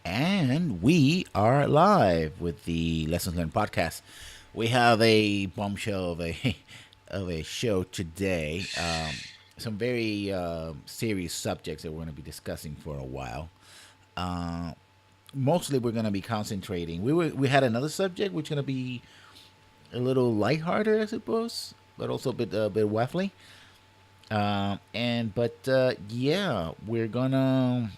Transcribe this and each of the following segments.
And we are live with the Lessons Learned podcast. We have a bombshell of a of a show today. Some very serious subjects that we're going to be discussing for a while. Uh, Mostly, we're going to be concentrating. We had another subject which is going to be a little lighthearted, I suppose, but also a bit waffly. Yeah, we're gonna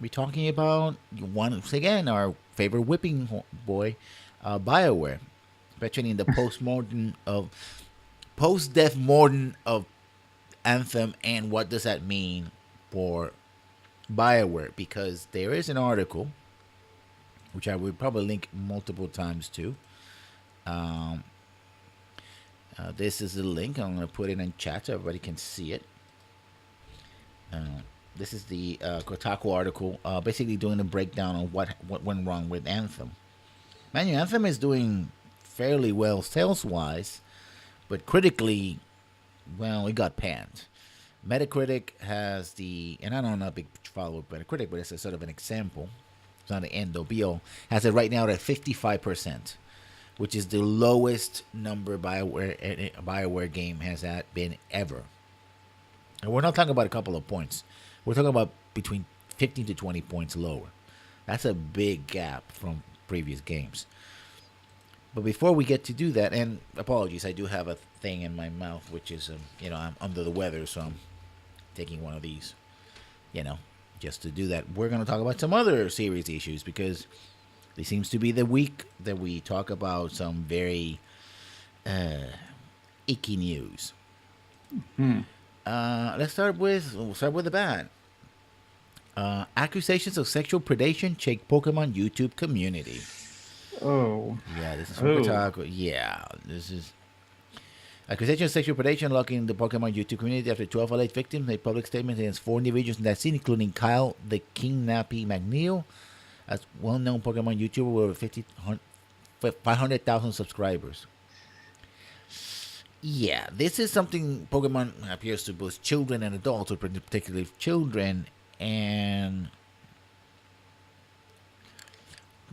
be talking about once again our favorite boy, Bioware, especially in the post-death modern of Anthem, and what does that mean for Bioware? Because there is an article which I will probably link multiple times to. Um, this is the link. I'm gonna put it in chat so everybody can see it. Uh, this is the Kotaku article, basically doing a breakdown on what went wrong with Anthem. Man, Anthem is doing fairly well sales wise, but critically, well, it got panned. Metacritic has and I don't know a big follower of Metacritic, but it's a sort of an example. It's not an end or be all. Has it right now at 55%, which is the lowest number Bioware game has that been ever. And we're not talking about a couple of points. We're talking about between 15 to 20 points lower. That's a big gap from previous games. But before we get to do that, and apologies, I do have a thing in my mouth, which is, I'm under the weather, so I'm taking one of these, just to do that. We're going to talk about some other serious issues because this seems to be the week that we talk about some very icky news. We'll start with the bad. Accusations of sexual predation shake Pokemon YouTube community. Oh. Yeah, this is from Kotaku. Yeah, this is accusation of sexual predation locking the Pokemon YouTube community after 12 alleged victims made public statements against 4 individuals in that scene, including Kyle the King Nappy McNeil, a well-known Pokemon YouTuber with 500,000 subscribers. Yeah, this is something Pokemon appears to both children and adults, or particularly children, and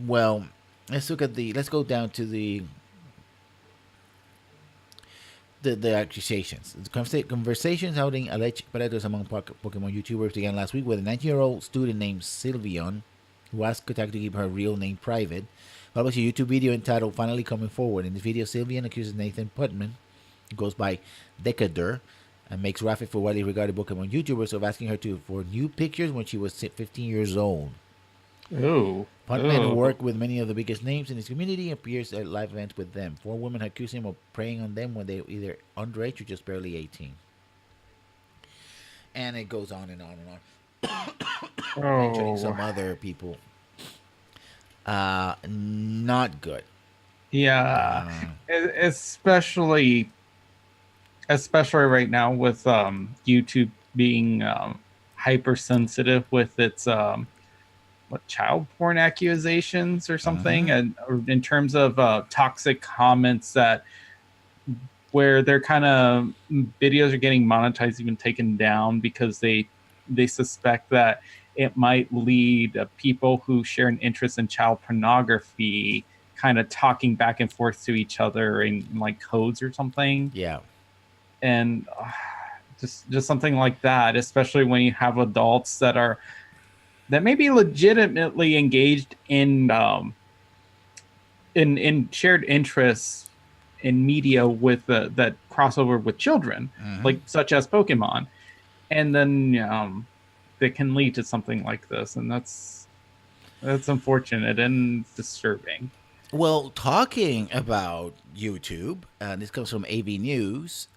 well, let's go down to the accusations. The conversations outing alleged predators among Pokemon YouTubers began last week with a 19-year-old student named Sylveon, who asked Kotaku to keep her real name private, published a YouTube video entitled "Finally Coming Forward." In this video, Sylveon accuses Nathan Putman, who goes by Decadur, and makes graphic for widely regarded Pokemon YouTubers of asking her for new pictures when she was 15 years old. Oh. Putman, who worked with many of the biggest names in his community, appears at live events with them. 4 women accuse him of preying on them when they were either underage or just barely 18. And it goes on and on and on. Mentioning some other people. Not good. Yeah. Especially right now with YouTube being hypersensitive with its child porn accusations or something, and or in terms of toxic comments that where their kind of videos are getting monetized, even taken down because they suspect that it might lead people who share an interest in child pornography kind of talking back and forth to each other in like codes or something. Yeah. And just something like that, especially when you have adults that may be legitimately engaged in shared interests in media with that crossover with children, like such as Pokemon, and then that can lead to something like this, and that's unfortunate and disturbing. Well, talking about YouTube, this comes from AV News.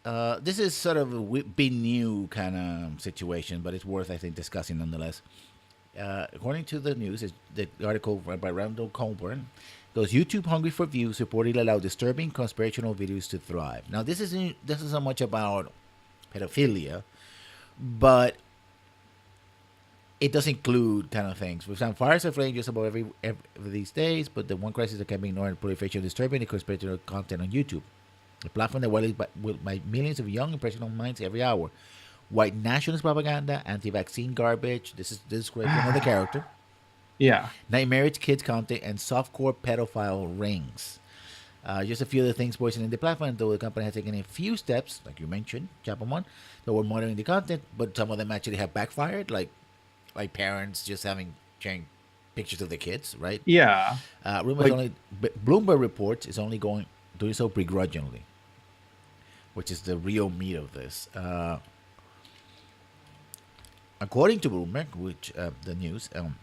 This is sort of a big new kind of situation, but it's worth, I think, discussing nonetheless. According to the news, the article by Randall Colburn goes, YouTube hungry for views reportedly allow disturbing conspirational videos to thrive. Now, this isn't so much about pedophilia, but it does include kind of things. For example, fires are flaming just about every these days, but the one crisis that can be ignored is proliferation of disturbing and conspiratorial content on YouTube. a platform that widely by millions of young impressionable minds every hour. White nationalist propaganda, anti-vaccine garbage. This is great for another character. Yeah. Nightmarish kids content and softcore pedophile rings. Just a few of the things poisoned in the platform, though the company has taken a few steps, like you mentioned, chapter one, toward monitoring the content, but some of them actually have backfired, like parents just having sharing pictures of their kids, right? Yeah. Rumors only Bloomberg reports is only doing so begrudgingly, which is the real meat of this. According to Bloomberg, which the news, in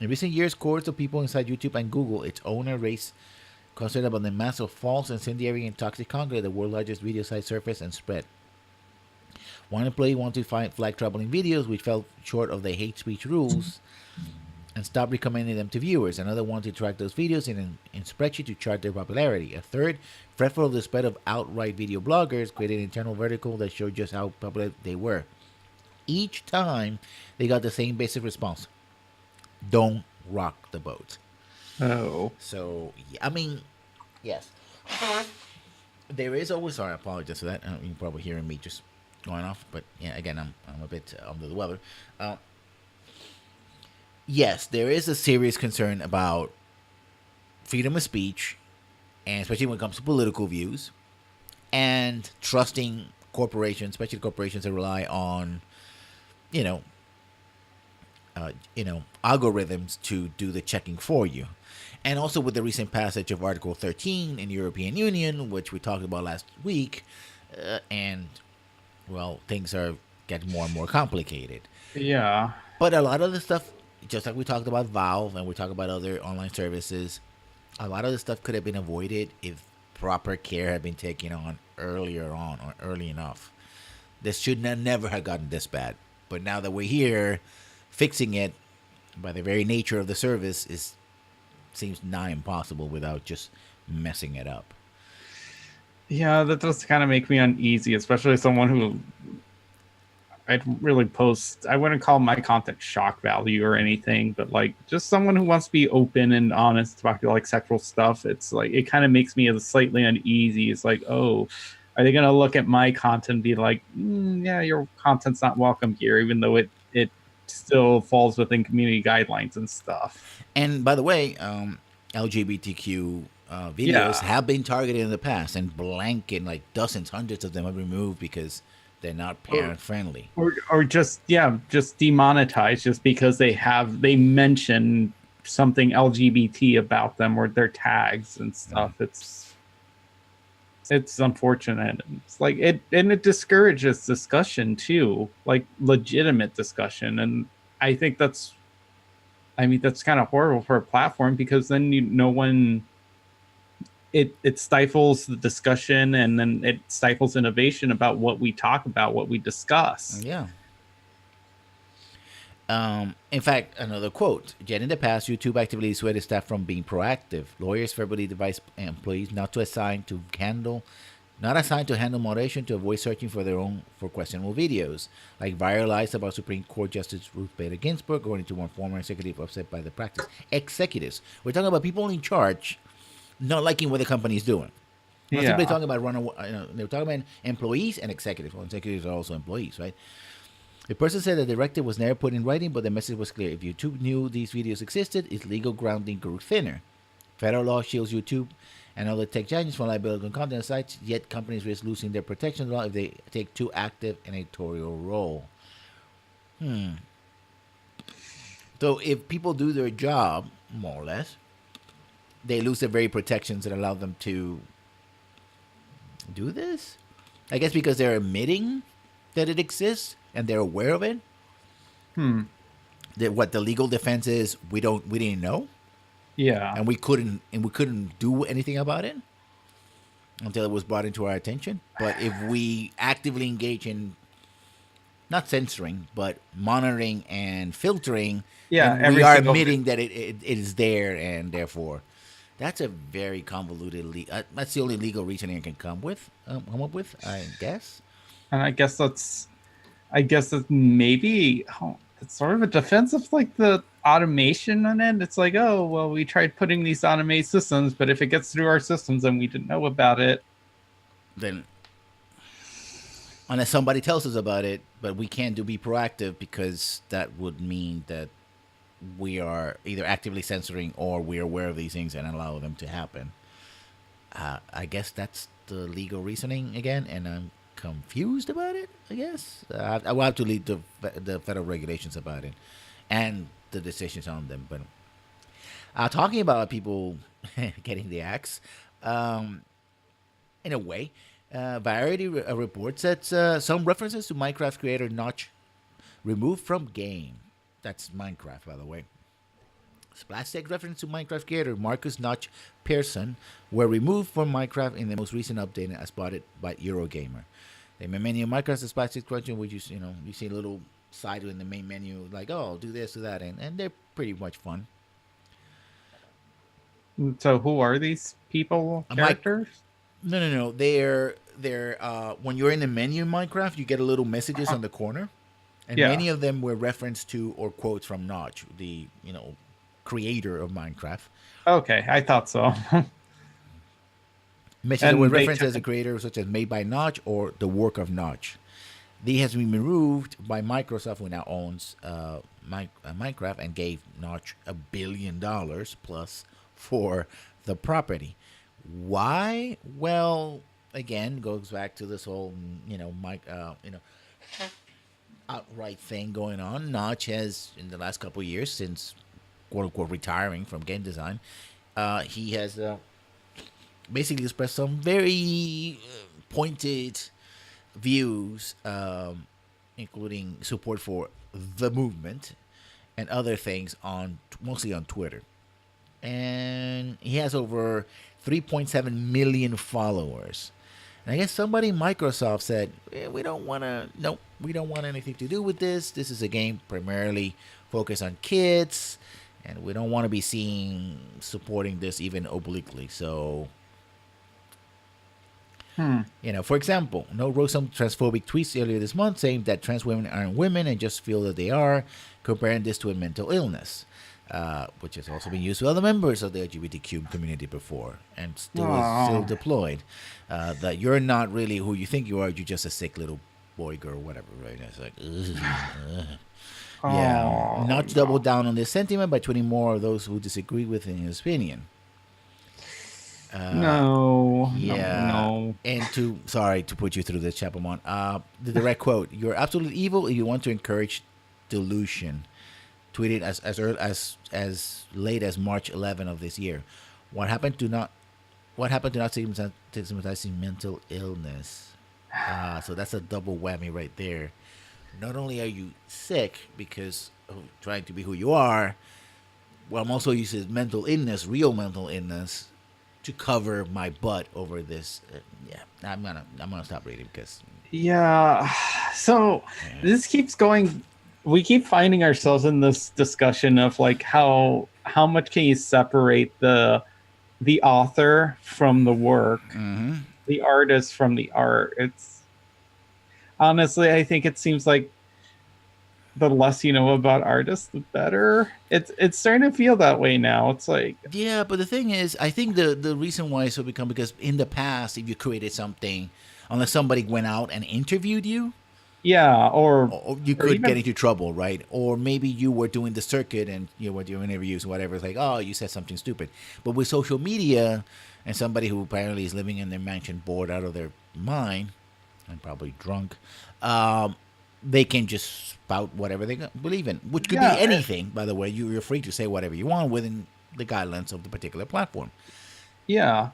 recent years, scores of people inside YouTube and Google, its owner, raised concern about the mass of false, incendiary, and toxic content the world's largest video site surfaced and spread. One employee wanted to flag troubling videos which fell short of the hate speech rules and stopped recommending them to viewers. Another wanted to track those videos in spreadsheet to chart their popularity. A third, fretful of the spread of outright video bloggers, created an internal vertical that showed just how popular they were. Each time, they got the same basic response: don't rock the boat. Oh. So, I mean, yes. There is always, sorry, I apologize for that. You're probably hearing me just going off, but yeah, again, I'm a bit under the weather. Yes, there is a serious concern about freedom of speech, and especially when it comes to political views, and trusting corporations, especially corporations that rely on, you know, algorithms to do the checking for you. And also with the recent passage of Article 13 in the European Union, which we talked about last week, and, well, things are getting more and more complicated. Yeah. But a lot of the stuff, just like we talked about Valve and we talked about other online services, a lot of the stuff could have been avoided if proper care had been taken on earlier on or early enough. This should never have gotten this bad. But now that we're here, fixing it by the very nature of the service seems nigh impossible without just messing it up. Yeah, that does kind of make me uneasy, especially as someone who I'd really I wouldn't call my content shock value or anything, but like just someone who wants to be open and honest about like sexual stuff. It's like, it kind of makes me slightly uneasy. It's like, oh, are they going to look at my content and be like, yeah, your content's not welcome here, even though it still falls within community guidelines and stuff. And by the way, LGBTQ videos have been targeted in the past, and blanket, like dozens, hundreds of them have removed because they're not parent friendly, or just demonetized just because they mention something LGBT about them or their tags and stuff. It's unfortunate. It's like it discourages discussion too, like legitimate discussion. And I think that's kind of horrible for a platform, because then it stifles the discussion, and then it stifles innovation about what we talk about, what we discuss. Yeah. In fact, another quote: "Yet in the past, YouTube actively dissuaded staff from being proactive. Lawyers verbally advised employees not assigned to handle moderation to avoid searching for questionable videos, like viral lies about Supreme Court Justice Ruth Bader Ginsburg, according to one former executive upset by the practice." Executives. We're talking about people in charge not liking what the company is doing. Not simply talking about they're talking about employees and executives. Well, executives are also employees, right? The person said the directive was never put in writing, but the message was clear. If YouTube knew these videos existed, its legal grounding grew thinner. Federal law shields YouTube and other tech giants from liability on content sites, yet companies risk losing their protection law if they take too active an editorial role. So if people do their job, more or less, they lose the very protections that allow them to do this? I guess because they're admitting that it exists and they're aware of it. That what the legal defense is, we didn't know. Yeah. And we couldn't do anything about it until it was brought into our attention. But if we actively engage in not censoring, but monitoring and filtering, we are admitting that it is there, and therefore that's a very convoluted that's the only legal reasoning I can come up with, I guess. And I guess that's maybe it's sort of a defense of like the automation on it. It's like, oh, well, we tried putting these automated systems, but if it gets through our systems and we didn't know about it, then unless somebody tells us about it, but we can't be proactive because that would mean that we are either actively censoring or we're aware of these things and allow them to happen. I guess that's the legal reasoning again, and I'm confused about it. I guess I will have to lead the federal regulations about it and the decisions on them. But talking about people getting the axe, in a way, Variety reports that some references to Minecraft creator Notch removed from game. That's Minecraft, by the way. Splash text reference to Minecraft creator Marcus Notch Pearson were removed from Minecraft in the most recent update as spotted by Eurogamer. The main menu of Minecraft is splash text crunching, which you see a little side in the main menu like, oh, do this, do that, and they're pretty much fun. So who are these people, characters? No. They're when you're in the menu in Minecraft, you get a little messages on the corner, and many of them were referenced to or quotes from Notch, the creator of Minecraft. Okay, I thought so. Messages were referenced as a creator, such as made by Notch or the work of Notch. They has been removed by Microsoft, who now owns Minecraft, and gave Notch $1 billion plus for the property. Why? Well, again, goes back to this whole outright thing going on. Notch has, in the last couple of years, since quote unquote retiring from game design, he has basically expressed some very pointed views, including support for the movement and other things mostly on Twitter. And he has over 3.7 million followers. And I guess somebody in Microsoft said, we don't want anything to do with this. This is a game primarily focused on kids, and we don't want to be seen supporting this even obliquely. So, for example, No wrote some transphobic tweets earlier this month saying that trans women aren't women and just feel that they are, comparing this to a mental illness. Which has also been used with other members of the LGBTQ community before, and still deployed. That you're not really who you think you are; you're just a sick little boy, girl, whatever. Right? It's like, yeah. Not to double down on this sentiment by tweeting more of those who disagree with his opinion. No. And sorry to put you through this, Chapamon. The direct quote: "You're absolutely evil if you want to encourage delusion." Tweeted as late as March 11 of this year. What happened to not stigmatizing mental illness? So that's a double whammy right there. Not only are you sick because of trying to be who you are, well, I'm also using mental illness, real mental illness, to cover my butt over this. I'm gonna stop reading because. Yeah. So this keeps going. We keep finding ourselves in this discussion of like how much can you separate the author from the work, the artist from the art. It's honestly, I think it seems like the less you know about artists, the better. It's starting to feel that way now. It's like, yeah, but the thing is, I think the reason why it's so become because in the past, if you created something, unless somebody went out and interviewed you. Yeah, or you could get into trouble, right? Or maybe you were doing the circuit and you were doing interviews or whatever. It's like, oh, you said something stupid. But with social media and somebody who apparently is living in their mansion bored out of their mind and probably drunk, they can just spout whatever they believe in, which could be anything, by the way. You're free to say whatever you want within the guidelines of the particular platform. Yeah.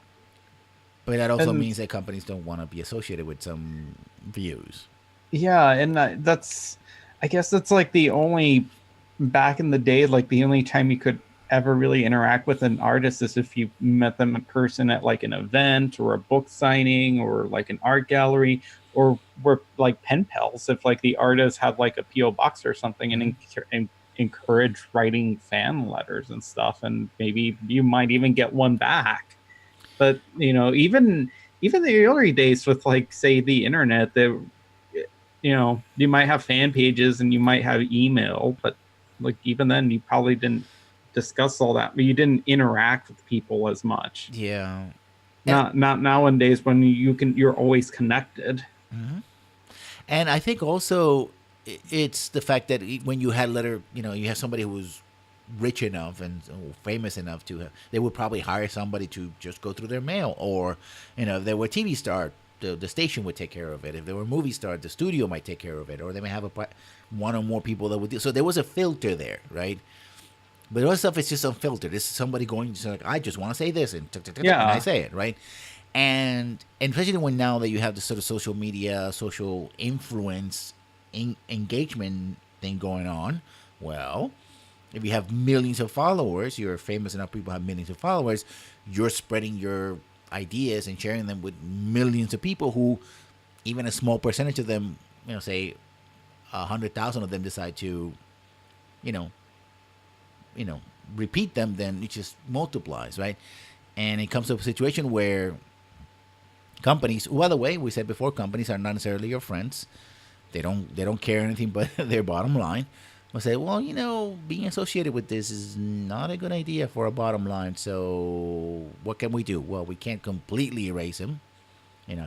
But that also means that companies don't want to be associated with some views. Yeah, and I guess that's like the only, back in the day, like the only time you could ever really interact with an artist is if you met them in person at like an event or a book signing or like an art gallery, or were like pen pals if like the artist had like a PO box or something and encourage writing fan letters and stuff, and maybe you might even get one back. But even the early days with like, say, the internet, that you might have fan pages and you might have email, but like even then you probably didn't discuss all that, but you didn't interact with people as much. Yeah. And Not nowadays when you're always connected. and I think also it's the fact that when you had letter, you have somebody who was rich enough and famous enough to they would probably hire somebody to just go through their mail, or if they were a TV star, the station would take care of it. If they were a movie star, the studio might take care of it, or they may have one or more people that would do. So there was a filter there, right? But the other stuff is just unfiltered. This is somebody going to like, I just want to say this, and and I Yeah. say it, right? And especially when now that you have this sort of social media, social influence, engagement thing going on, well, if you have millions of followers, you're famous enough. People have millions of followers. You're spreading your ideas and sharing them with millions of people who, even a small percentage of them, say 100,000 of them decide to, you know, you know, repeat them, then it just multiplies, right? And it comes to a situation where companies, by the way, we said before, companies are not necessarily your friends. They don't care anything but their bottom line. Will say, well, being associated with this is not a good idea for a bottom line. So what can we do? Well, we can't completely erase him,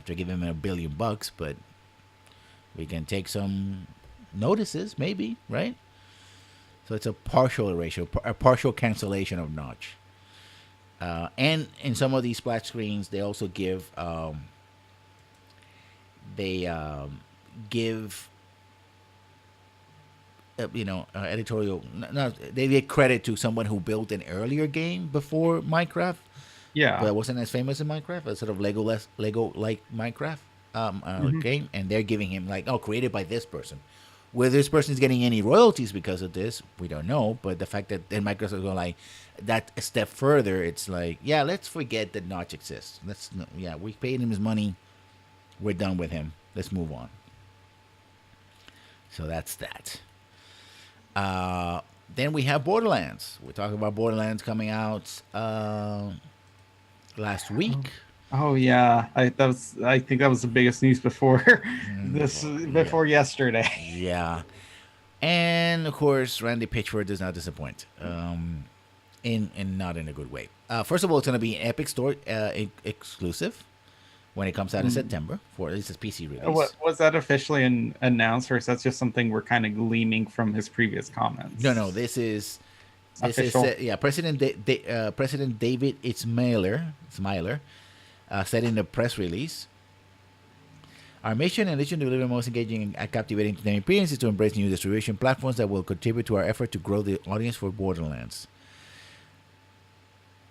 to give him $1 billion, but we can take some notices, maybe, right? So it's a partial erasure, a partial cancellation of Notch. And in some of these splash screens, they also give editorial. No, they give credit to someone who built an earlier game before Minecraft, Yeah. but wasn't as famous in Minecraft, a sort of Lego like Minecraft Hmm. game, and they're giving him like, oh, created by this person. Whether this person is getting any royalties because of this, we don't know. But the fact that then Microsoft is going like that a step further, it's like, yeah, let's forget that Notch exists. We paid him his money. We're done with him. Let's move on. So that's that. Then we have Borderlands. We're talking about Borderlands coming out last week. Oh yeah, I think that was the biggest news before Yeah, before yesterday. yeah. And of course, Randy Pitchford does not disappoint. In not in a good way. First of all, it's going to be an Epic Store exclusive when it comes out in Mm. September for at least its PC What release. was that officially announced, or is that just something we're kind of gleaming from his previous No, comments? this is Official. President David Smiler said in the press release. Our mission, in addition to delivering most engaging and captivating entertainment experience, is to embrace new distribution platforms that will contribute to our effort to grow the audience for Borderlands.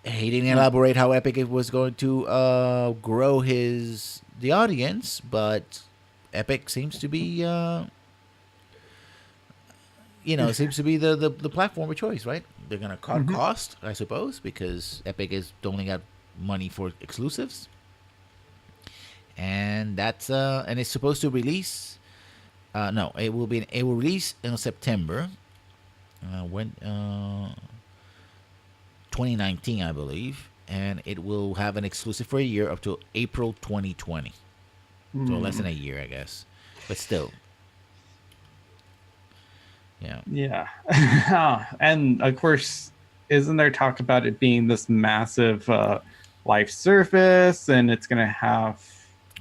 He didn't Mm. elaborate how Epic it was going to grow the audience, but Epic seems to be seems to be the platform of choice, right? They're gonna cut Mhm. cost, I suppose, because Epic is only got money for exclusives, and it's supposed to release. No, it will release in September. When 2019, I believe, and it will have an exclusive for a year up to April 2020. So less Mm. than a year, I guess, but still, yeah. Yeah. And of course, isn't there talk about it being this massive life surface, and it's going to have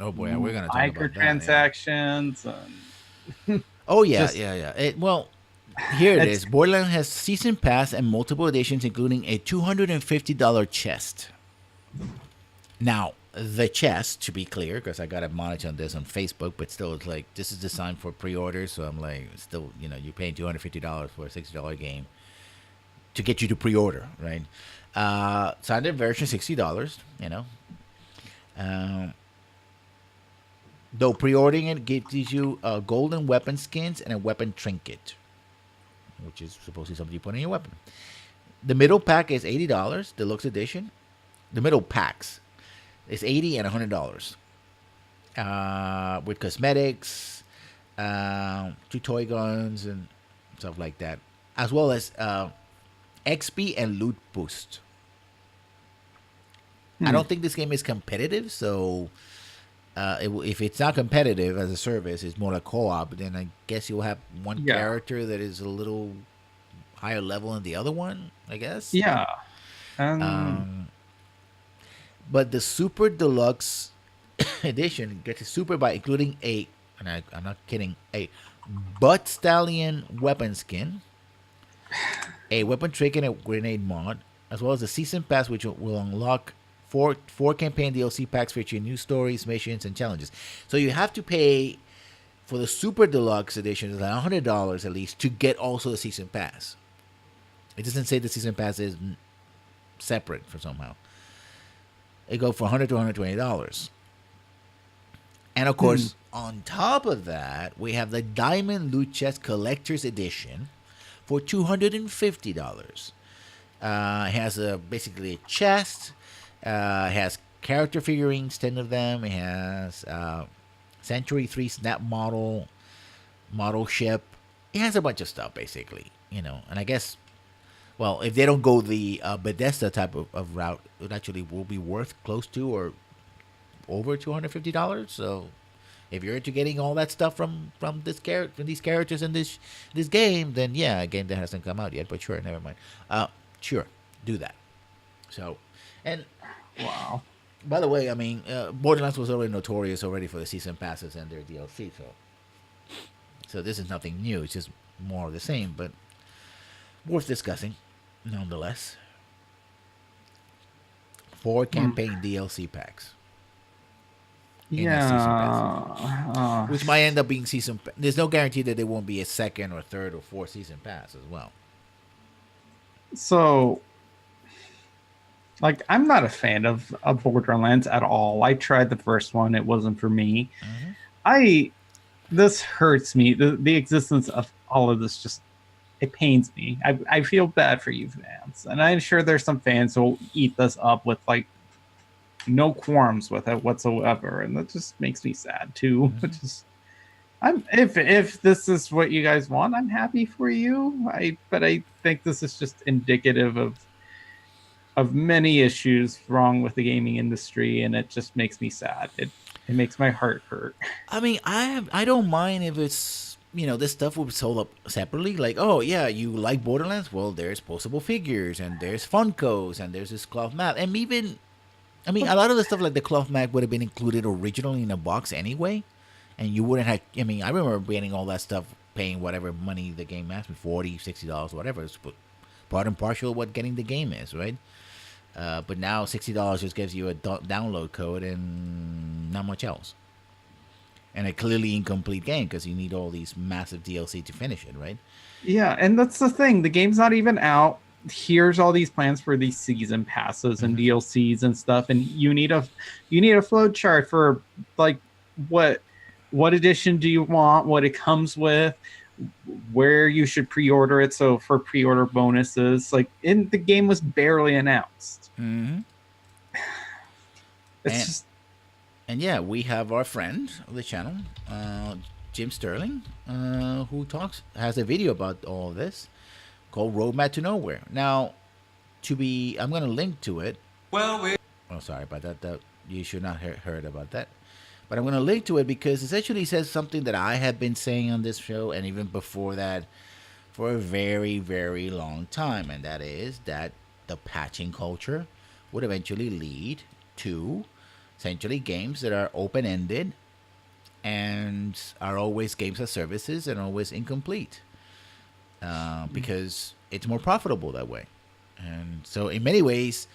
Oh boy, we're gonna talk about that. Yeah. microtransactions and Oh yeah, just yeah, yeah. Well, here it it's is. Borderlands has season pass and multiple editions, including a $250 chest. Now, the chest, to be clear, because I got admonished on this on Facebook, but still, it's like this is designed for pre-orders, so I'm like, still, you're paying $250 for a $60 game to get you to pre-order, right? Standard version $60. Um, though pre-ordering it gives you golden weapon skins and a weapon trinket, which is supposedly something you put in your weapon. The middle pack is $80, deluxe edition. The middle packs is $80 and $100 with cosmetics, two toy guns, and stuff like that, as well as XP and loot boost. I hmm, don't think this game is competitive, so if it's not competitive as a service, it's more like co-op. Then I guess you'll have one yeah. character that is a little higher level than the other one, I guess. Yeah. And Um, But the Super Deluxe edition gets a super by including I'm not kidding, a butt stallion weapon skin, a weapon trick and a grenade mod, as well as the season pass, which will unlock four campaign DLC packs featuring new stories, missions, and challenges. So you have to pay for the Super Deluxe edition is like $100 at least to get also the season pass. It doesn't say the season pass is separate for somehow. It goes for $100 to $120. And of course, on top of that, we have the Diamond Loot Chest Collector's Edition for $250. It has basically a chest. It has character figurines, 10 of them. It has Century 3 Snap model ship. It has a bunch of stuff, basically. And I guess, well, if they don't go the Bethesda type of route, it actually will be worth close to or over $250. So if you're into getting all that stuff from these characters in this game, then yeah, a game that hasn't come out yet, but sure, never mind. Sure, do that. So, and wow. By the way, I mean, Borderlands was already notorious already for the season passes and their DLC, so this is nothing new. It's just more of the same, but worth discussing, nonetheless. 4 campaign DLC packs. Yeah. Which might end up being season. There's no guarantee that there won't be a second or third or fourth season pass as well. So, like, I'm not a fan of Borderlands at all. I tried the first one; it wasn't for me. Mm-hmm. This hurts me. The existence of all of this just it pains me. I feel bad for you fans, and I'm sure there's some fans who will eat this up with like no qualms with it whatsoever, and that just makes me sad too. Mm-hmm. If this is what you guys want, I'm happy for you. But I think this is just indicative of many issues wrong with the gaming industry, and it just makes me sad. It makes my heart hurt. I mean, I don't mind if it's this stuff will be sold up separately. Like, oh yeah, you like Borderlands? Well, there's postable figures and there's Funkos and there's this cloth map, and even a lot of the stuff like the cloth map would have been included originally in a box anyway, and you wouldn't have. I remember getting all that stuff, paying whatever money the game asked me, $40, $60, whatever. It's part and partial what getting the game is, right? But now $60 just gives you a download code and not much else, and a clearly incomplete game because you need all these massive DLC to finish it, right? Yeah, and that's the thing. The game's not even out. Here's all these plans for these season passes and DLCs and stuff, and you need a flow chart for like what edition do you want, what it comes with, where you should pre-order it. So for pre-order bonuses, like the game was barely announced. Mm-hmm. And yeah, we have our friend of the channel, Jim Sterling, who has a video about all of this called Roadmap to Nowhere. Now, I'm going to link to it. Oh, sorry about that. You should not have heard about that. But I'm going to link to it because it essentially says something that I have been saying on this show and even before that for a very, very long time. And that is that the patching culture would eventually lead to essentially games that are open-ended and are always games as services and always incomplete. Because it's more profitable that way. And so in many ways,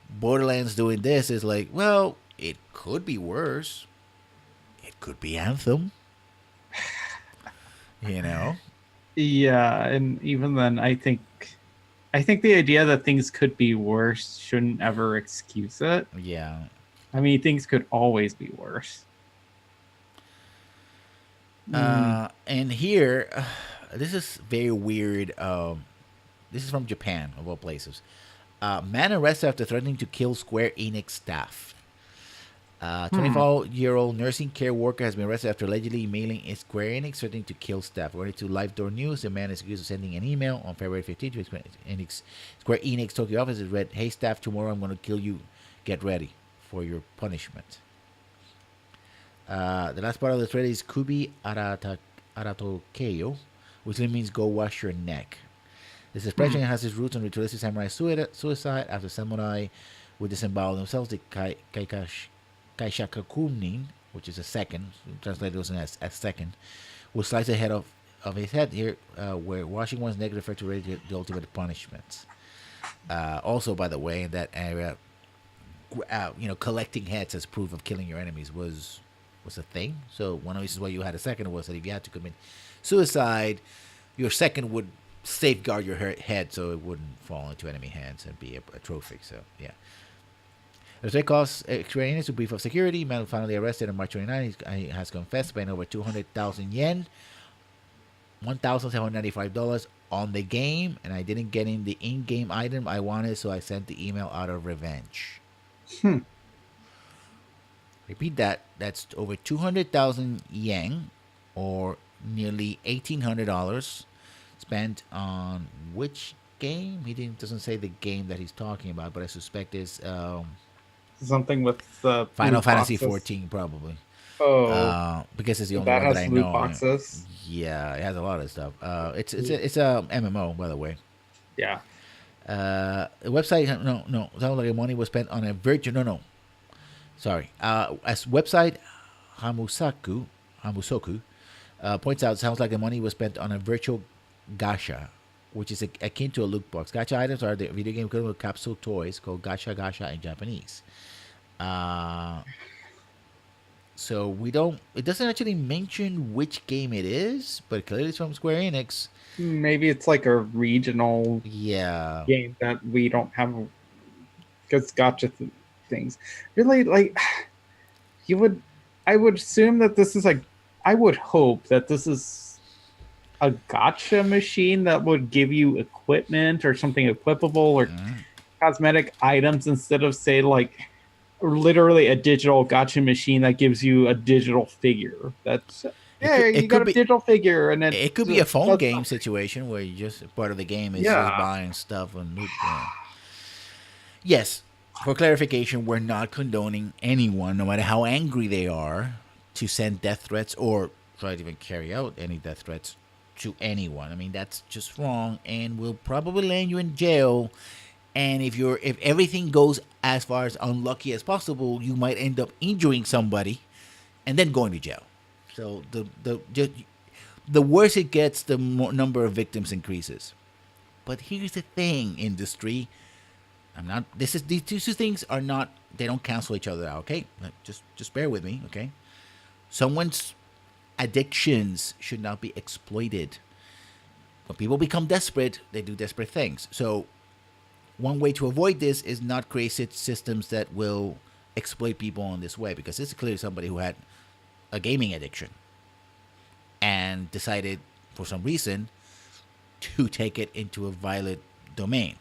Borderlands doing this is like, well, it could be worse. It could be Anthem. Yeah, and even then, I think the idea that things could be worse shouldn't ever excuse it. Yeah. Things could always be worse. And here, this is very weird. This is from Japan, of all places. Man arrested after threatening to kill Square Enix staff. 24-year-old nursing care worker has been arrested after allegedly emailing Square Enix threatening to kill staff. According to Live Door News, the man is accused of sending an email on February 15th to Square Enix Tokyo office. It read, "Hey staff, tomorrow I'm going to kill you. Get ready for your punishment." The last part of the threat is Kubi Aratokeyo, which means "go wash your neck." This expression has its roots in ritualistic samurai suicide after samurai would disembowel themselves. The Kaishakakunin, which is a second, translated also as second, would slice the head of his head here, where washing one's negative effect to raise the ultimate punishments. Also, by the way, in that area, collecting heads as proof of killing your enemies was a thing. So one of the reasons why you had a second was that if you had to commit suicide, your second would safeguard your head so it wouldn't fall into enemy hands and be a trophy. So yeah. The cost experience to brief of security. Man finally arrested on March 29. He has confessed spending over 200,000 yen, $1,795 on the game, and I didn't get in the in-game item I wanted, so I sent the email out of revenge. Repeat that. That's over 200,000 yen, or nearly $1,800, spent on which game? He doesn't say the game that he's talking about, but I suspect it's something with Final Fantasy 14, probably. Oh, because it's the only that one that has I loot know. boxes. Yeah, it has a lot of stuff. It's a MMO, by the way. Yeah. The website sounds like money was spent on a virtual. No. Sorry. As website Hamusoku points out, sounds like the money was spent on a virtual gacha, which is akin to a loot box. Gacha items are the video game equivalent of capsule toys called gacha in Japanese. So it doesn't actually mention which game it is, but clearly it's from Square Enix. Maybe it's like a regional game that we don't have, because gacha things. Really, like, I would assume that this is I would hope that this is a gacha machine that would give you equipment or something equipable or cosmetic items instead of, say, literally a digital gacha machine that gives you a digital figure. That's you got a digital figure, and it could be a phone game situation where you just part of the game is just buying stuff and loot. Yes, for clarification, we're not condoning anyone, no matter how angry they are, to send death threats or try to even carry out any death threats to anyone. I mean, that's just wrong, and will probably land you in jail. And if everything goes as far as unlucky as possible, you might end up injuring somebody and then going to jail. So the worse it gets, the more number of victims increases. But here's the thing, industry. These two things are not. They don't cancel each other out. Okay, just bear with me. Okay, someone's addictions should not be exploited. When people become desperate, they do desperate things. So one way to avoid this is not create systems that will exploit people in this way, because this is clearly somebody who had a gaming addiction and decided for some reason to take it into a violent domain.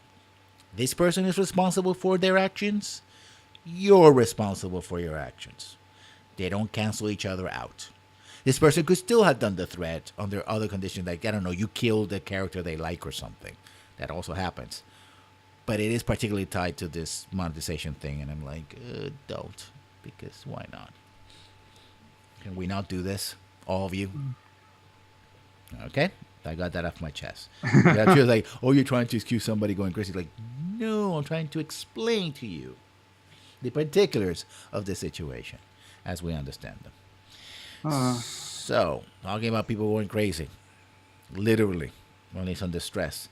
This person is responsible for their actions. You're responsible for your actions. They don't cancel each other out. This person could still have done the threat under other conditions, like, I don't know, you killed a character they like or something. That also happens. But it is particularly tied to this monetization thing, and I'm like, don't, because why not? Can we not do this, all of you? Okay, I got that off my chest. That's just like, oh, you're trying to excuse somebody going crazy. Like, no, I'm trying to explain to you the particulars of the situation as we understand them. So, talking about people going crazy, literally, when it's under stress.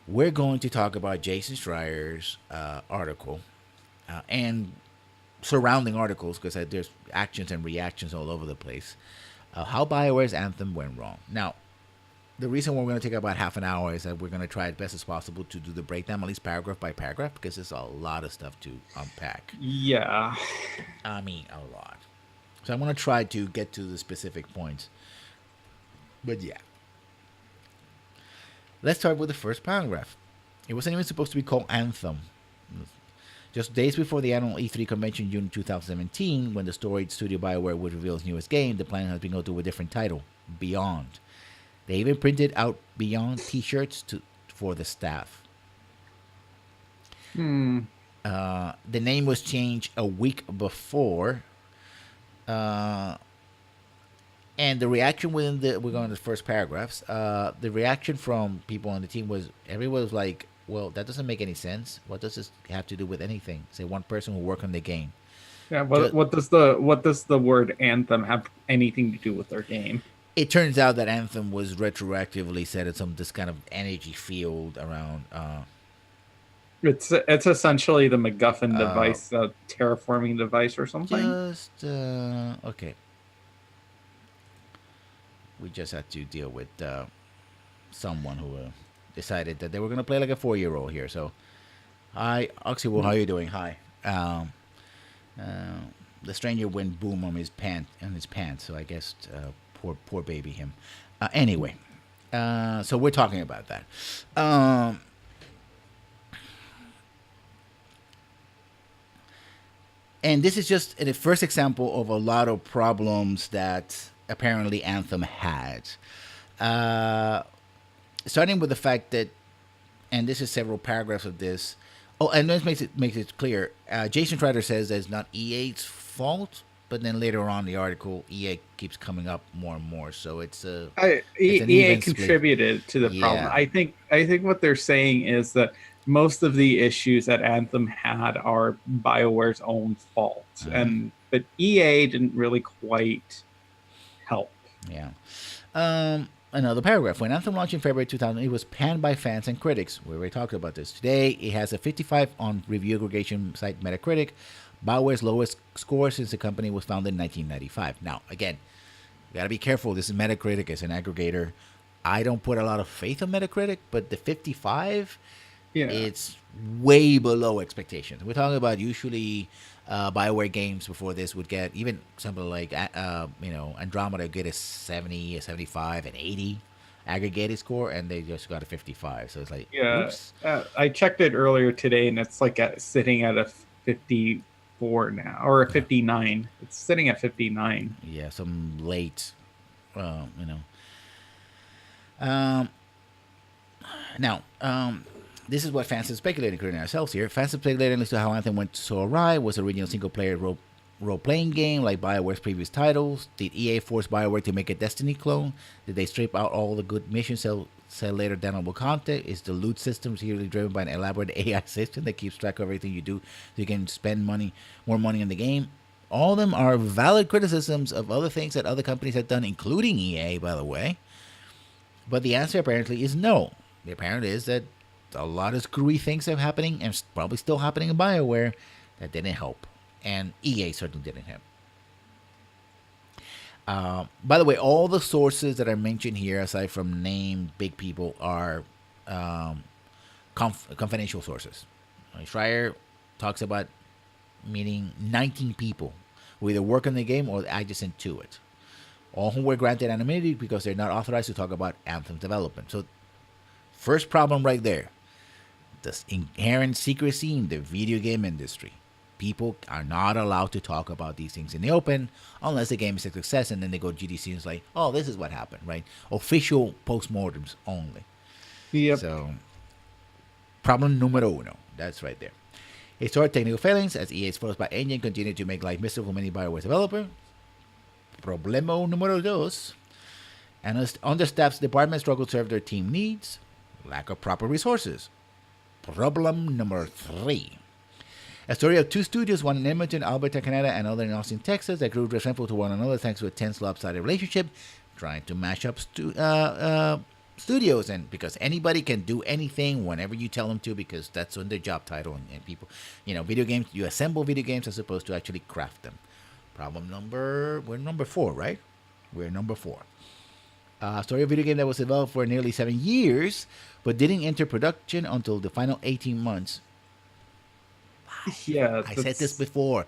We're going to talk about Jason Schreier's article and surrounding articles, because there's actions and reactions all over the place. How Bioware's Anthem went wrong. Now, the reason we're going to take about half an hour is that we're going to try as best as possible to do the breakdown, at least paragraph by paragraph, because there's a lot of stuff to unpack. Yeah. I mean, a lot. So I'm going to try to get to the specific points. But yeah. Let's start with the first paragraph. It wasn't even supposed to be called Anthem. Just days before the annual E3 convention, June 2017, when the storied studio Bioware would reveal its newest game, the plan has been go to a different title, Beyond. They even printed out Beyond T-shirts for the staff. The name was changed a week before, and the reaction we're going to the first paragraphs. The reaction from people on the team was, everyone was like, Well, that doesn't make any sense. What does this have to do with anything? Say one person who worked on the game. Yeah. Just, What does the word anthem have anything to do with their game? it turns out that Anthem was retroactively set at some this kind of energy field around. It's essentially the MacGuffin device, the terraforming device or something. Just okay. We just had to deal with someone who decided that they were going to play like a 4-year-old here. So, hi, Oxywell, how are you doing? Hi. The stranger went boom on his pants. So I guess poor baby him. Anyway, so we're talking about that. And this is just the first example of a lot of problems that apparently Anthem had. Starting with the fact that, and this is several paragraphs of this. Oh, and this makes it clear. Jason Trotter says that it's not EA's fault, but then later on in the article, EA keeps coming up more and more. So it's an EA even split. contributed to the problem. Yeah. I think what they're saying is that most of the issues that Anthem had are BioWare's own fault, but EA didn't really quite help. Yeah. Another paragraph. When Anthem launched in February 2000, it was panned by fans and critics. We already talked about this. Today, it has a 55 on review aggregation site Metacritic, BioWare's lowest score since the company was founded in 1995. Now, again, you got to be careful. This is Metacritic. It's an aggregator. I don't put a lot of faith on Metacritic, but the 55, it's way below expectations. We're talking about usually BioWare games before this would get even something like Andromeda get a 70, a 75, an 80 aggregated score, and they just got a 55. So it's like, oops. I checked it earlier today, and it's like sitting at a 54 now, or a 59. It's sitting at 59. Yeah, some late, Now, this is what fans have speculated, including ourselves here. Fans have speculated as to how Anthem went so awry. Was the original single-player role-playing game like BioWare's previous titles? Did EA force BioWare to make a Destiny clone? Did they strip out all the good missions, sell later downloadable content? Is the loot system really driven by an elaborate AI system that keeps track of everything you do so you can spend more money in the game? All of them are valid criticisms of other things that other companies have done, including EA, by the way. But the answer apparently is no. The apparent is that a lot of screwy things are happening and probably still happening in BioWare that didn't help. And EA certainly didn't help. By the way, all the sources that I mentioned here, aside from named big people, are confidential sources. Schreier talks about meeting 19 people who either work on the game or adjacent to it. All who were granted anonymity because they're not authorized to talk about Anthem development. So, first problem right there. The inherent secrecy in the video game industry. People are not allowed to talk about these things in the open unless the game is a success, and then they go to GDC and it's like, oh, this is what happened, right? Official post-mortems only. Yep. So, problem numero uno. That's right there. Historic technical failings as EA's first-by engine continued to make life miserable for many BioWare developers. Problema numero dos. And understaffed departments struggle to serve their team needs. Lack of proper resources. Problem number 3. A story of two studios, one in Edmonton, Alberta, Canada, and another in Austin, Texas, that grew resentful to one another thanks to a tense, lopsided relationship, trying to mash up studios, and because anybody can do anything whenever you tell them to, because that's on their job title, and people, video games, you assemble video games as opposed to actually craft them. We're number 4, right? We're number 4. Story of video game that was developed for nearly 7 years, but didn't enter production until the final 18 months. Yeah, I said this before.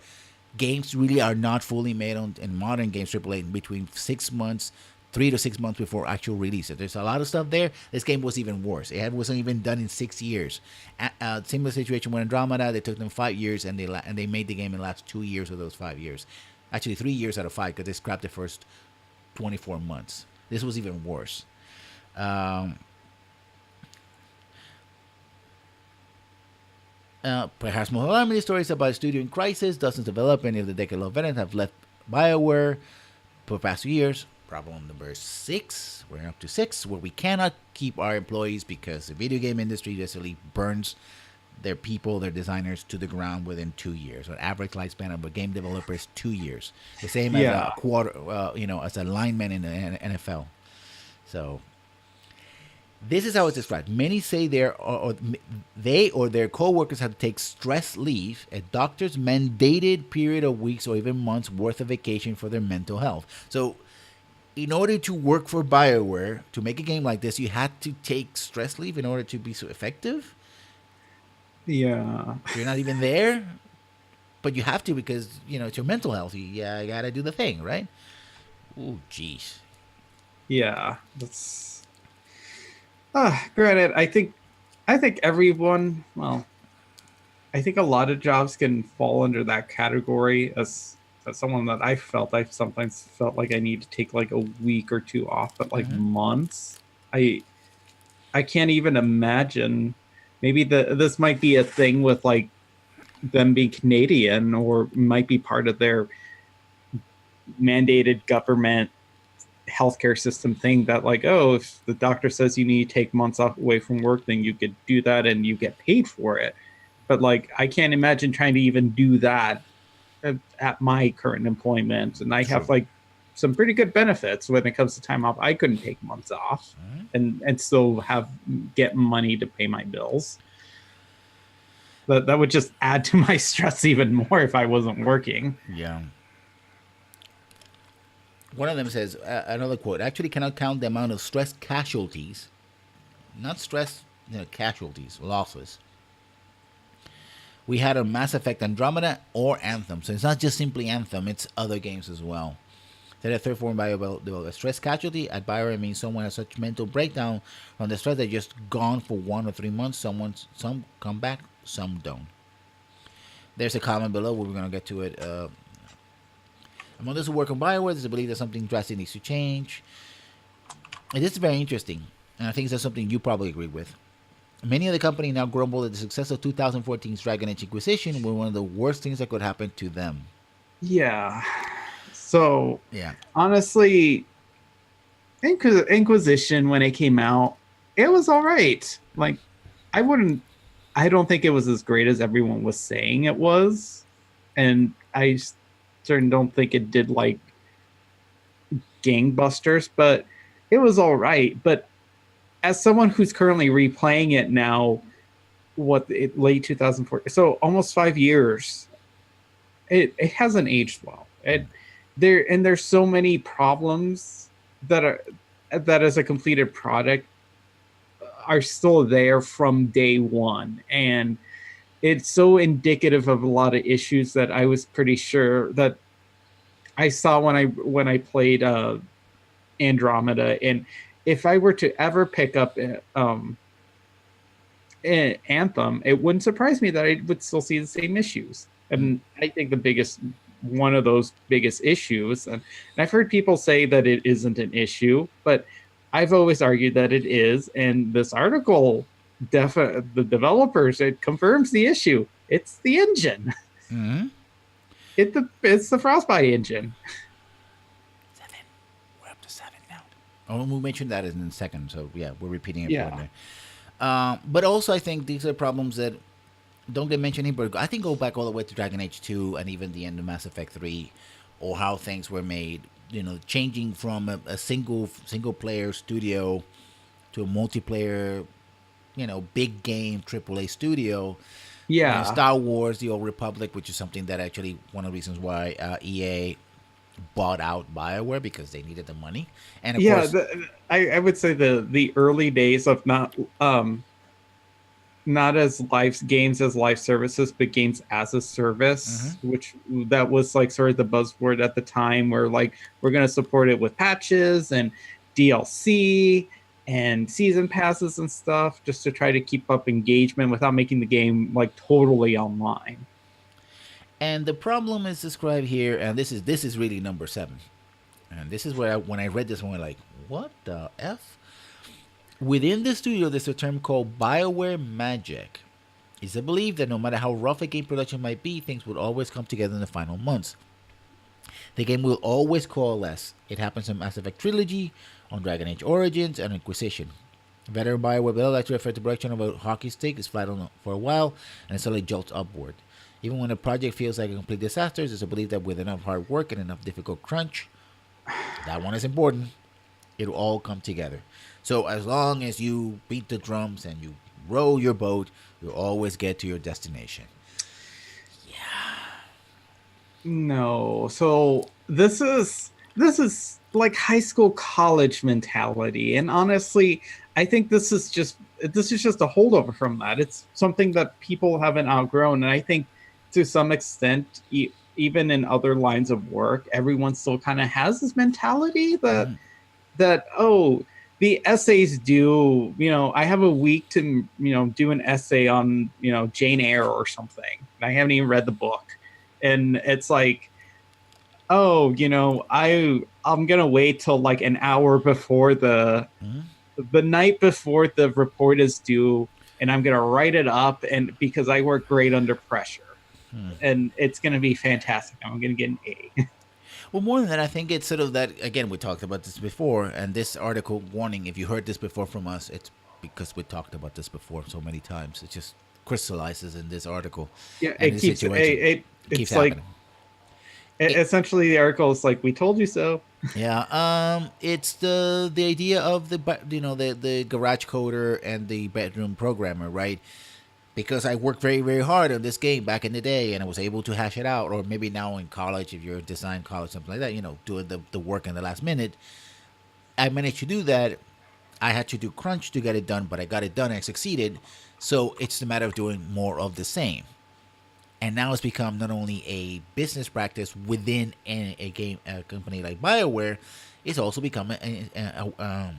Games really are not fully made in modern games AAA between 6 months, 3 to 6 months before actual release. So there's a lot of stuff there. This game was even worse. It wasn't even done in 6 years. Similar situation with Andromeda. They took them 5 years, and they made the game in the last 2 years of those 5 years. Actually, 3 years out of 5, because they scrapped the first 24 months. This was even worse. Perhaps more alarming stories about a studio in crisis. Dozens of developers, many of the decade-long veterans, have left BioWare for the past few years. problem number 6. We're up to 6, where we cannot keep our employees because the video game industry basically burns their people, their designers to the ground within 2 years. So average lifespan of a game developer is 2 years, the same as Yeah. a quarter, as a lineman in the NFL. So this is how it's described. Many say they or their coworkers have to take stress leave, a doctor's mandated period of weeks or even months worth of vacation for their mental health. So in order to work for Bioware, to make a game like this, you had to take stress leave in order to be so effective. Yeah. You're not even there, but you have to because it's your mental health. You gotta do the thing, right? Ooh, jeez. Yeah. That's granted, I think everyone, well, I think a lot of jobs can fall under that category. As someone that I sometimes felt like I need to take like a week or two off, but like months, I can't even imagine. Maybe this might be a thing with like them being Canadian, or might be part of their mandated government healthcare system thing that like, oh, if the doctor says you need to take months off away from work, then you could do that and you get paid for it. But like, I can't imagine trying to even do that at my current employment, and I have like some pretty good benefits when it comes to time off. I couldn't take months off and still get money to pay my bills. That would just add to my stress even more if I wasn't working. Yeah. One of them says, another quote, actually cannot count the amount of stress casualties, not stress casualties, losses, we had on Mass Effect Andromeda or Anthem. So it's not just simply Anthem, it's other games as well. Then a third form of a stress casualty at Bioware means someone has such mental breakdown from the stress they're just gone for 1 or 3 months. Some come back, some don't. There's a comment below where we're going to get to it. Among those who work on Bioware, there's a belief that something drastic needs to change. And this is very interesting, and I think that's something you probably agree with. Many of the company now grumble that the success of 2014's Dragon Age Inquisition was one of the worst things that could happen to them. Yeah. So, yeah, honestly, Inquisition, when it came out, it was all right. Like, I don't think it was as great as everyone was saying it was. And I certainly don't think it did like gangbusters, but it was all right. But as someone who's currently replaying it now, late 2014, so almost 5 years, it hasn't aged well. There's so many problems that as a completed product are still there from day one, and it's so indicative of a lot of issues that I was pretty sure that I saw when I played Andromeda. And if I were to ever pick up Anthem, it wouldn't surprise me that I would still see the same issues. And I think one of those biggest issues, and I've heard people say that it isn't an issue, but I've always argued that it is. And this article, the developers, it confirms the issue. It's the engine. Mm-hmm. It's the Frostbite engine. 7. We're up to 7 now. Oh, we'll mention that in a second. So yeah, we're repeating it. Yeah. But also, I think these are problems that don't get mentioned here, but I think go back all the way to Dragon Age 2 and even the end of Mass Effect 3, or how things were made. Changing from a single player studio to a multiplayer, big game AAA studio. Yeah. Star Wars: The Old Republic, which is something that actually one of the reasons why EA bought out Bioware, because they needed the money. And of course, I would say the early days of not as games as live services, but games as a service, which that was like sort of the buzzword at the time, where like we're going to support it with patches and DLC and season passes and stuff, just to try to keep up engagement without making the game like totally online. And the problem is described here, and this is really number 7. And this is where when I read this one, like, what the F? Within the studio, there's a term called Bioware Magic. It's a belief that no matter how rough a game production might be, things would always come together in the final months. The game will always coalesce. It happens in Mass Effect Trilogy, on Dragon Age Origins, and Inquisition. Veteran Bioware will like to refer to production of a hockey stick is flat on for a while and suddenly jolts upward. Even when a project feels like a complete disaster, there's a belief that with enough hard work and enough difficult crunch, that one is important, it'll all come together. So as long as you beat the drums and you row your boat, you'll always get to your destination. No. So this is like high school college mentality. And honestly, I think this is just a holdover from that. It's something that people haven't outgrown. And I think to some extent, even in other lines of work, everyone still kind of has this mentality that oh, the essays due, I have a week to do an essay on Jane Eyre or something. I haven't even read the book, and it's like, oh, I'm gonna wait till like an hour before the night before the report is due, and I'm gonna write it up, and because I work great under pressure, and it's gonna be fantastic. I'm gonna get an A. Well, more than that, I think it's sort of that, again, we talked about this before, and this article, warning, if you heard this before from us, it's because we talked about this before so many times. It just crystallizes in this article. Yeah, and it keeps happening. Essentially, the article is like, we told you so. Yeah, it's the idea of the garage coder and the bedroom programmer, right? Because I worked very, very hard on this game back in the day, and I was able to hash it out. Or maybe now in college, if you're in design college, something like that, doing the work in the last minute. I managed to do that. I had to do crunch to get it done, but I got it done. I succeeded. So it's a matter of doing more of the same. And now it's become not only a business practice within a company like Bioware, it's also become an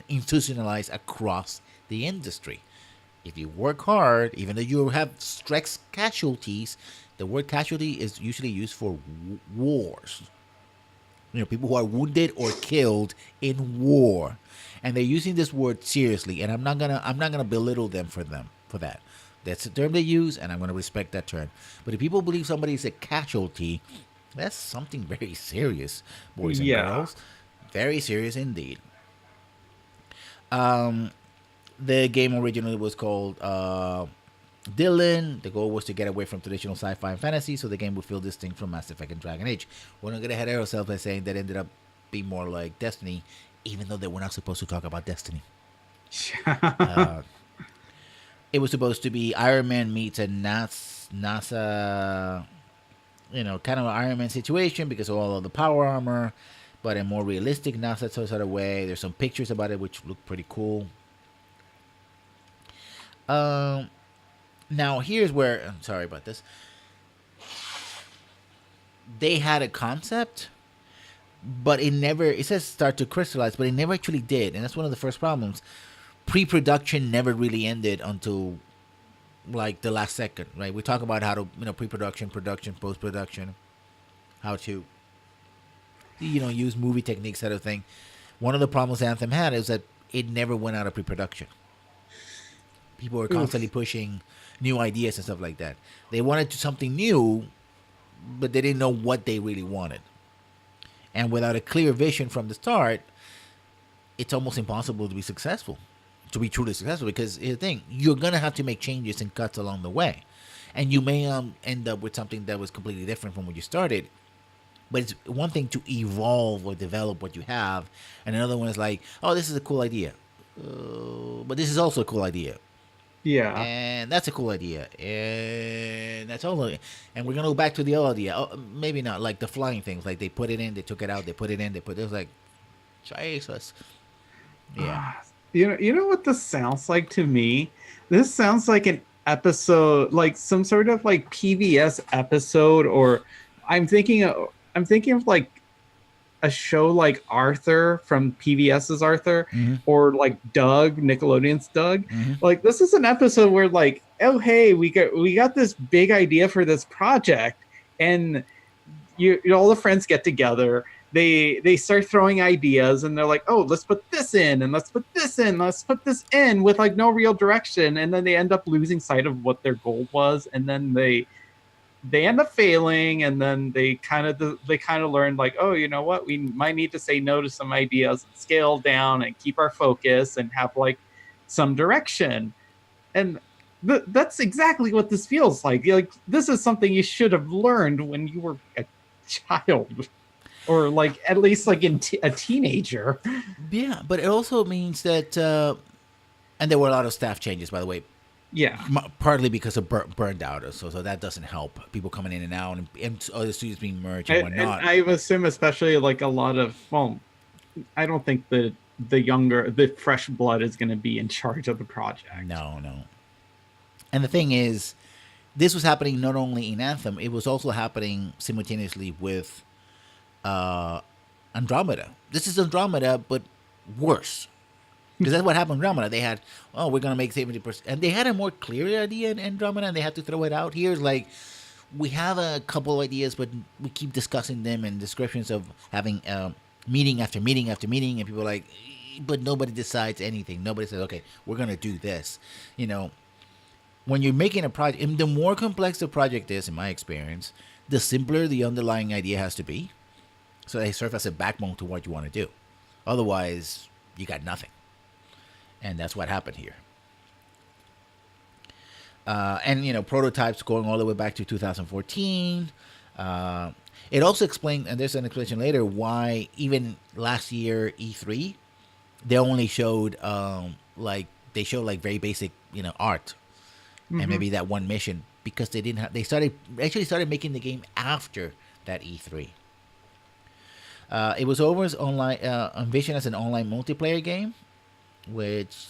institutionalized across the industry. If you work hard, even though you have stress casualties, the word casualty is usually used for wars. People who are wounded or killed in war, and they're using this word seriously. And I'm not gonna belittle them for that. That's the term they use, and I'm gonna respect that term. But if people believe somebody is a casualty, that's something very serious, boys and girls. Very serious indeed. The game originally was called Dylan. The goal was to get away from traditional sci-fi and fantasy, so the game would feel distinct from Mass Effect and Dragon Age. We're not going to head ourselves by saying that ended up being more like Destiny, even though they were not supposed to talk about Destiny. It was supposed to be Iron Man meets a NASA, kind of an Iron Man situation because of all of the power armor, but a more realistic NASA sort of way. There's some pictures about it which look pretty cool. Now here's where I'm sorry about this. They had a concept, but it says start to crystallize, but it never actually did, and that's one of the first problems. Pre-production never really ended until like the last second, right? We talk about how to pre-production, production, post-production, how to use movie techniques, sort of thing. One of the problems Anthem had is that it never went out of pre-production. People were constantly pushing new ideas and stuff like that. They wanted something new, but they didn't know what they really wanted. And without a clear vision from the start, it's almost impossible to be successful, to be truly successful. Because here's the thing, you're going to have to make changes and cuts along the way. And you may end up with something that was completely different from what you started. But it's one thing to evolve or develop what you have. And another one is like, oh, this is a cool idea. But this is also a cool idea. Yeah. And that's a cool idea. And that's all. And we're going to go back to the old idea. Oh, maybe not. Like the flying things. Like they put it in, they took it out, they put it in, it was like, Jesus. Yeah. You know what this sounds like to me? This sounds like an episode, like some sort of like PBS episode, or I'm thinking of like a show like Arthur from PBS's Arthur, or like Doug, Nickelodeon's Doug. Like this is an episode where like, oh hey, we got this big idea for this project, and all the friends get together. They start throwing ideas, and they're like, oh, let's put this in, and let's put this in, let's put this in, with like no real direction, and then they end up losing sight of what their goal was, and then they they end up failing, and then they kind of learn like, oh, you know what, we might need to say no to some ideas and scale down and keep our focus and have like some direction. And that's exactly what this feels like. Like, this is something you should have learned when you were a child, or like at least like a teenager. Yeah, but it also means that, and there were a lot of staff changes, by the way, Yeah. partly because of burned out, so that doesn't help. People coming in and out, and other studios being merged and And whatnot. I assume especially like a lot of, well, I don't think the fresh blood is going to be in charge of the project. No, no. And the thing is, this was happening not only in Anthem, it was also happening simultaneously with Andromeda. This is Andromeda, but worse. Because that's what happened in Andromeda. They had, oh, we're going to make 70%. And they had a more clear idea in Andromeda, and they had to throw it out. Here's like, we have a couple ideas, but we keep discussing them and descriptions of having meeting after meeting after meeting. And people are like, but nobody decides anything. Nobody says, okay, we're going to do this. You know, when you're making a project, and the more complex the project is, in my experience, the simpler the underlying idea has to be. So they serve as a backbone to what you want to do. Otherwise, you got nothing. And that's what happened here. And, you know, prototypes going all the way back to 2014. It also explained, and there's an explanation later, why even last year E3, they only showed they showed like very basic, you know, art, and maybe that one mission, because they didn't have, they started making the game after that E3. It was over as online, envisioned as an online multiplayer game, which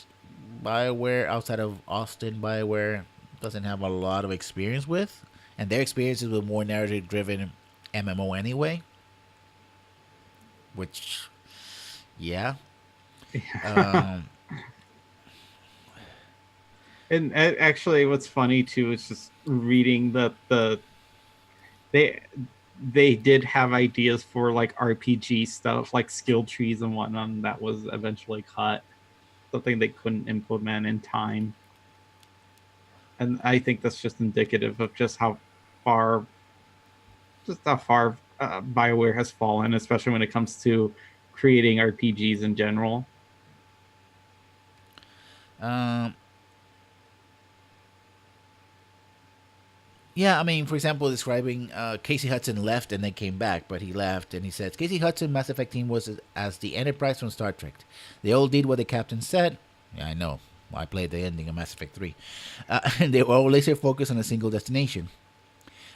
Bioware, outside of Austin Bioware, doesn't have a lot of experience with, and their experiences with more narrative-driven MMO anyway. Which, yeah. And actually, what's funny too is just reading that they they did have ideas for like RPG stuff, like skill trees and whatnot, and that was eventually cut. Something they couldn't implement in time. And I think that's just indicative of just far, how far Bioware has fallen, especially when it comes to creating RPGs in general. Yeah, I mean, for example, describing Casey Hudson left and then came back, but he left and he says Casey Hudson Mass Effect team was as the Enterprise from Star Trek. They all did what the captain said. Yeah, I know. I played the ending of Mass Effect 3. And they were all laser focused on a single destination.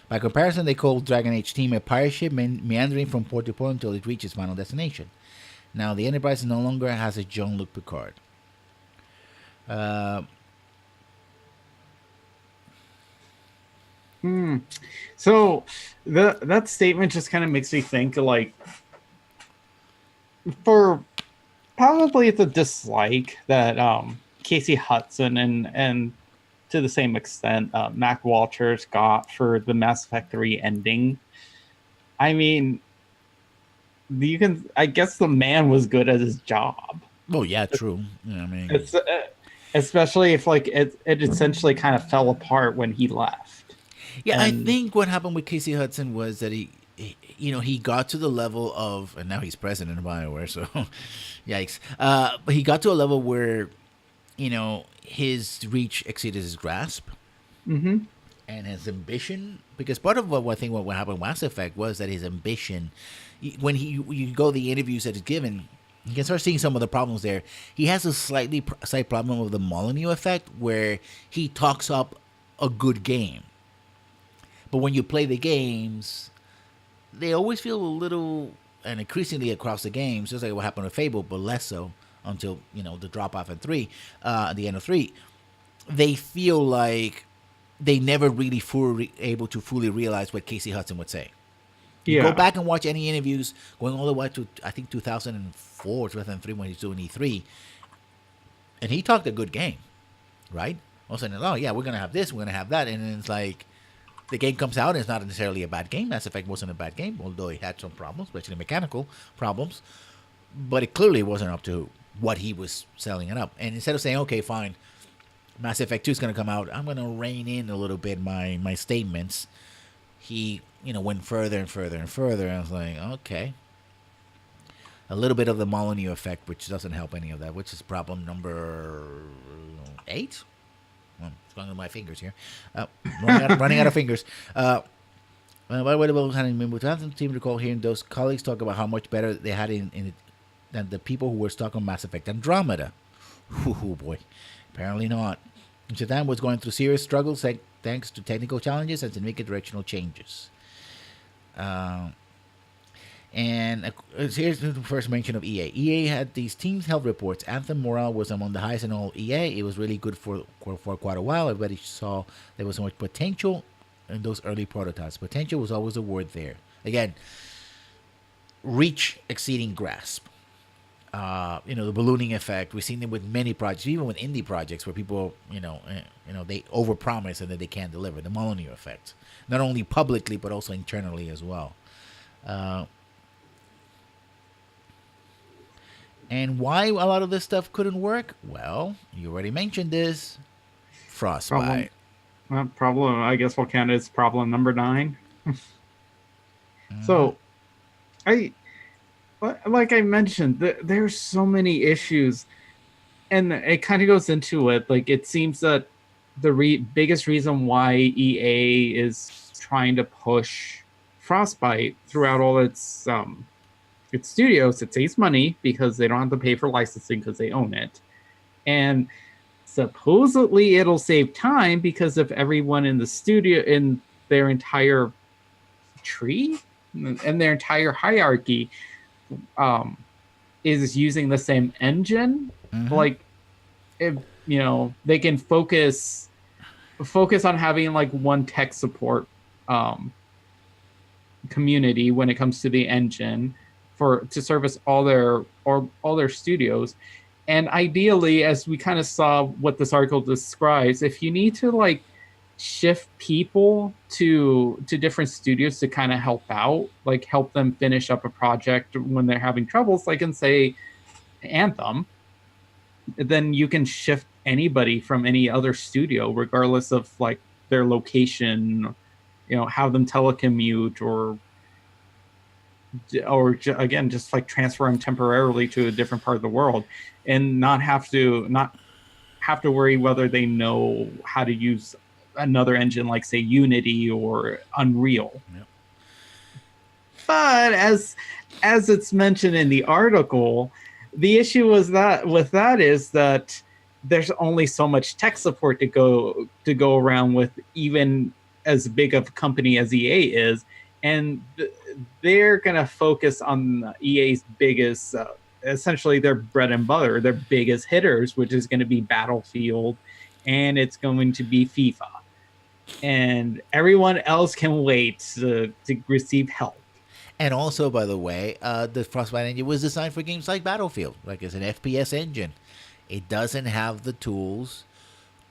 By comparison, they called Dragon Age team a pirate ship meandering from port to port until it reaches final destination. Now, the Enterprise no longer has a Jean-Luc Picard. So that statement just kind of makes me think, like, for probably it's a dislike that Casey Hudson and to the same extent Mac Walters got for the Mass Effect 3 ending. I mean, I guess the man was good at his job. Oh yeah, true. Yeah, I mean, it's especially if like it essentially kind of fell apart when he left. Yeah, and I think what happened with Casey Hudson was that he got to the level of, and now he's president of Bioware, so yikes. But he got to a level where, his reach exceeded his grasp, and his ambition. Because part of what I think what happened with Mass Effect was that his ambition, when you go the interviews that he's given, you can start seeing some of the problems there. He has a slight problem of the Molyneux effect, where he talks up a good game. But when you play the games, they always feel a little, and increasingly across the games, just like what happened with Fable, but less so until, the drop off at 3, at the end of 3, they feel like they never really able to fully realize what Casey Hudson would say. Yeah. Go back and watch any interviews going all the way to, I think, 2004, 2003 when he's doing E3, and he talked a good game, right? All of a sudden, oh yeah, we're going to have this, we're going to have that, and then it's like, the game comes out and it's not necessarily a bad game. Mass Effect wasn't a bad game, although it had some problems, especially mechanical problems. But it clearly wasn't up to what he was selling it up. And instead of saying, okay, fine, Mass Effect 2 is going to come out, I'm going to rein in a little bit my statements. he went further and further and further. And I was like, okay, a little bit of the Molyneux effect, which doesn't help any of that, which is problem number 8. Well, it's going on my fingers here. Running out of fingers. By the way, about Post-Anthem team recall hearing those colleagues talk about how much better they had than the people who were stuck on Mass Effect Andromeda. Oh boy, apparently not. Japan was going through serious struggles thanks to technical challenges and significant directional changes. And here's the first mention of EA. EA had these teams' health reports. Anthem morale was among the highest in all of EA. It was really good for quite a while. Everybody saw there was so much potential in those early prototypes. Potential was always a word there. Again, reach exceeding grasp. The ballooning effect. We've seen it with many projects, even with indie projects, where people, they overpromise and then they can't deliver. The Molyneux effect, not only publicly but also internally as well. And why a lot of this stuff couldn't work? Well, you already mentioned this. Frostbite. Problem. I guess we'll count it as problem number 9. So, like I mentioned, there's so many issues, and it kind of goes into it. Like, it seems that the biggest reason why EA is trying to push Frostbite throughout all its studios, it saves money because they don't have to pay for licensing because they own it, and supposedly it'll save time because if everyone in the studio, in their entire tree and their entire hierarchy is using the same engine, like, if they can focus on having like one tech support community when it comes to the engine to service all their studios. And ideally, as we kind of saw what this article describes, if you need to like shift people to different studios to kind of help out, like help them finish up a project when they're having troubles, like in say Anthem, then you can shift anybody from any other studio, regardless of like their location, have them telecommute or again, just like transfer them temporarily to a different part of the world and not have to worry whether they know how to use another engine like say Unity or Unreal. Yep. But as it's mentioned in the article, the issue is that there's only so much tech support to go around with, even as big of a company as EA is, and they're going to focus on EA's biggest, essentially their bread and butter, their biggest hitters, which is going to be Battlefield, and it's going to be FIFA. And everyone else can wait to receive help. And also, by the way, the Frostbite engine was designed for games like Battlefield, like it's an FPS engine. It doesn't have the tools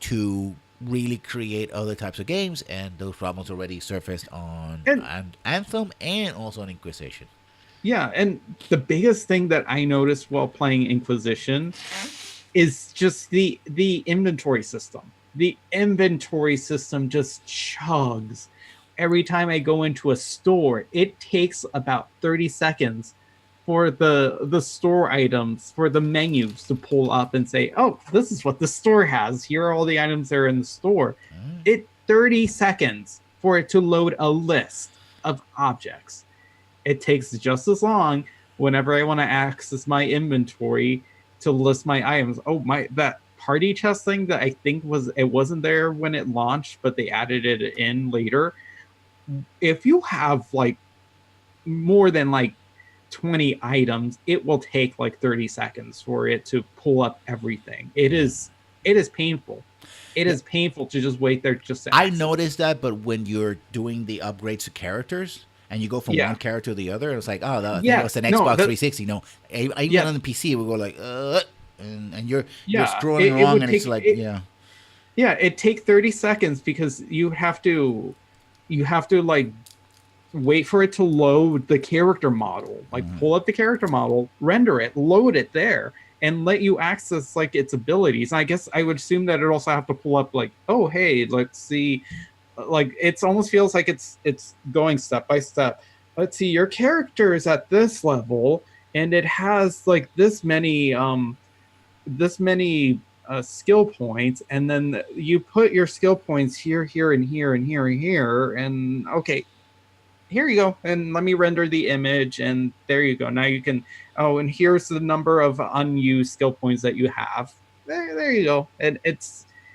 to really create other types of games, and those problems already surfaced on Anthem and also on Inquisition. Yeah, and the biggest thing that I noticed while playing Inquisition is just the inventory system. The inventory system just chugs. Every time I go into a store, it takes about 30 seconds for the store items, for the menus to pull up and say, oh, this is what the store has. Here are all the items that are in the store. It 30 seconds for it to load a list of objects. It takes just as long whenever I want to access my inventory to list my items. Oh, that party chest thing that I think wasn't there when it launched, but they added it in later. If you have like more than like 20 items, it will take like 30 seconds for it to pull up everything. It is painful. It is painful to just wait there just to access. I noticed that, but when you're doing the upgrades to characters and you go from one character to the other, it's like, oh, that was an Xbox 360. No, even on the PC, we go like, and you're scrolling along, and it's like, it take 30 seconds because you have to like wait for it to load the character model, like pull up the character model, render it, load it there, and let you access like its abilities. And I guess I would assume that it also have to pull up like, oh, hey, let's see like it's almost feels like it's going step by step. Let's see, your character is at this level and it has like this many skill points, and then you put your skill points here, here, and here, and here, and here, and okay, here you go, and let me render the image, and there you go. Now you can, oh, and here's the number of unused skill points that you have. There you go. And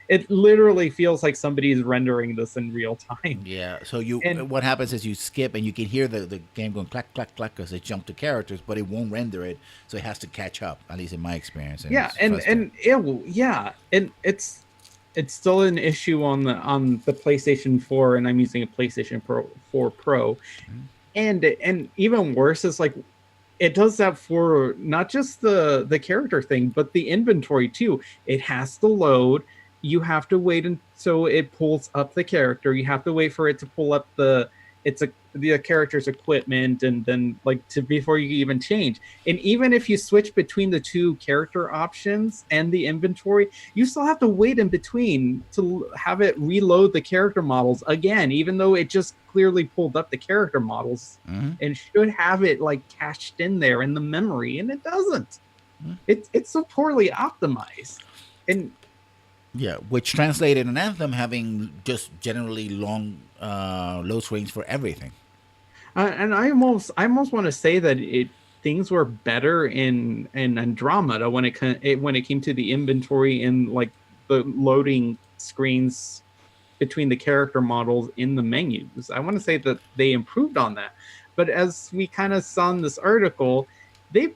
it literally feels like somebody is rendering this in real time. Yeah. So you, And what happens is you skip, and you can hear the game going clack clack clack because it jumped to characters, but it won't render it, so it has to catch up. At least in my experience, and yeah, it's frustrating. and it will, yeah, and it's still an issue on the PlayStation 4, and I'm using a PlayStation Pro 4 Pro. And even worse is like it does that for not just the character thing, but the inventory too. It has to load. You have to wait until it pulls up the character. You have to wait for it to pull up the character's equipment, and then like to before you even change. And even if you switch between the two character options and the inventory, you still have to wait in between to have it reload the character models again, even though it just clearly pulled up the character models Mm-hmm. and should have it like cached in there in the memory, and it doesn't. Mm-hmm. It's so poorly optimized. And Yeah, which translated in Anthem having just generally long load screens for everything. and I almost want to say that it things were better in Andromeda when when it came to the inventory and like the loading screens between the character models in the menus. I want to say that they improved on that. But as we kind of saw in this article, they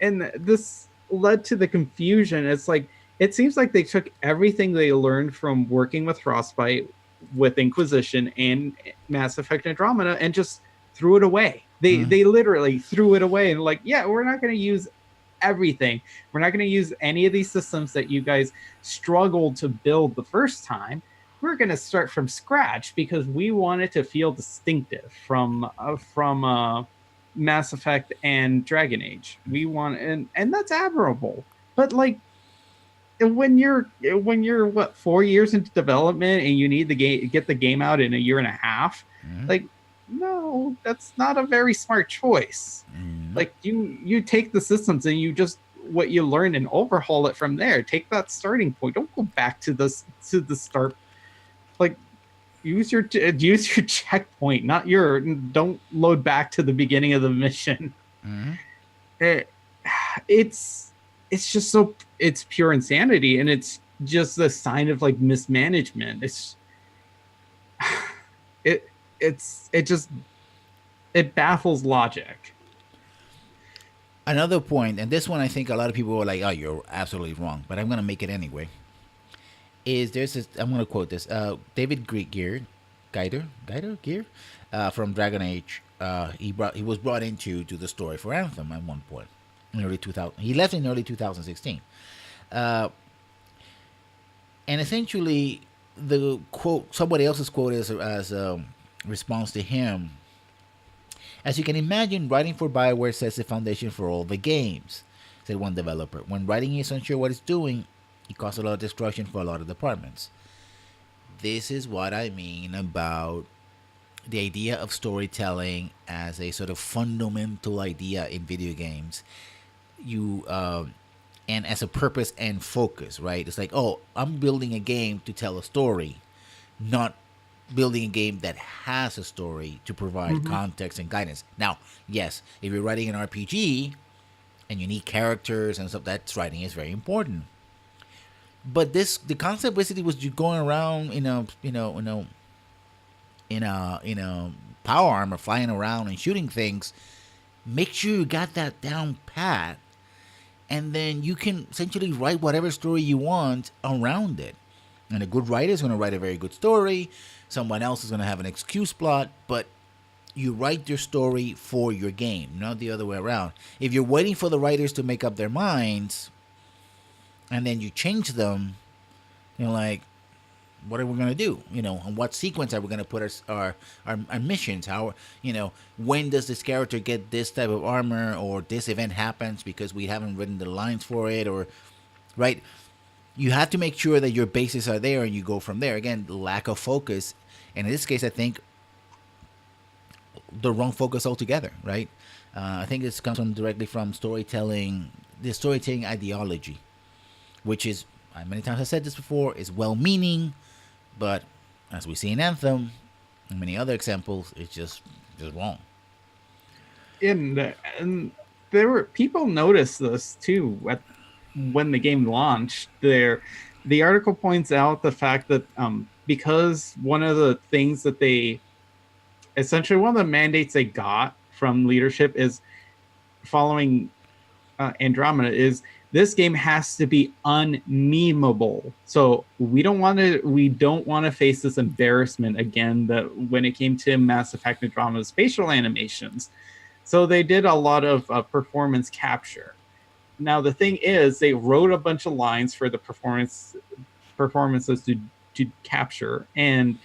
and this led to the confusion. It's like it seems like they took everything they learned from working with Frostbite, with Inquisition and Mass Effect Andromeda, and just threw it away. They literally threw it away and like, yeah, we're not going to use everything. We're not going to use any of these systems that you guys struggled to build the first time. We're going to start from scratch because we want it to feel distinctive from Mass Effect and Dragon Age. We want, and that's admirable. But like when you're what 4 years into development and you need the game get the game out in a year and a half, Mm-hmm. like no, that's not a very smart choice. Nope. Like you take the systems and you just what you learned and overhaul it from there. Take that starting point. Don't go back to the start. Like use your checkpoint, not your. Don't load back to the beginning of the mission. Mm-hmm. It, it's just so it's pure insanity, and it's just a sign of like mismanagement. It it just it baffles logic. Another point, and this one I think a lot of people were like, "Oh, you're absolutely wrong," but I'm gonna make it anyway. Is there's this? I'm gonna quote this. David Gear, Gear, from Dragon Age. He was brought into to the story for Anthem at one point in early 2000. He left in early 2016, uh, and essentially the quote, somebody else's quote is as a response to him. As you can imagine, writing for Bioware sets the foundation for all the games, said one developer. When writing is unsure what it's doing, it causes a lot of destruction for a lot of departments. This is what I mean about the idea of storytelling as a sort of fundamental idea in video games. You and as a purpose and focus, right? It's like, oh, I'm building a game to tell a story, not building a game that has a story to provide Mm-hmm. context and guidance. Now, yes, if you're writing an RPG and you need characters and stuff, that's writing is very important. But the concept basically was you going around in a power armor, flying around and shooting things. Make sure you got that down pat, and then you can essentially write whatever story you want around it. And a good writer is going to write a very good story. Someone else is going to have an excuse plot, but you write your story for your game, not the other way around. If you're waiting for the writers to make up their minds, and then you change them, like, what are we going to do? And what sequence are we going to put our missions? How, when does this character get this type of armor, or this event happens because we haven't written the lines for it, or, right? You have to make sure that your bases are there and you go from there. Again, lack of focus And in this case, I think the wrong focus altogether, right? I think this comes from directly from storytelling, the storytelling ideology, which is, many times I've said this before, is well-meaning, but as we see in Anthem and many other examples, it's just wrong. And there were people noticed this too when the game launched. The article points out the fact that because one of the things that they essentially one of the mandates they got from leadership is following Andromeda is this game has to be unmemeable. So we don't want to face this embarrassment again that when it came to Mass Effect Andromeda's facial animations. So they did a lot of performance capture. Now the thing is, they wrote a bunch of lines for the performances to capture, and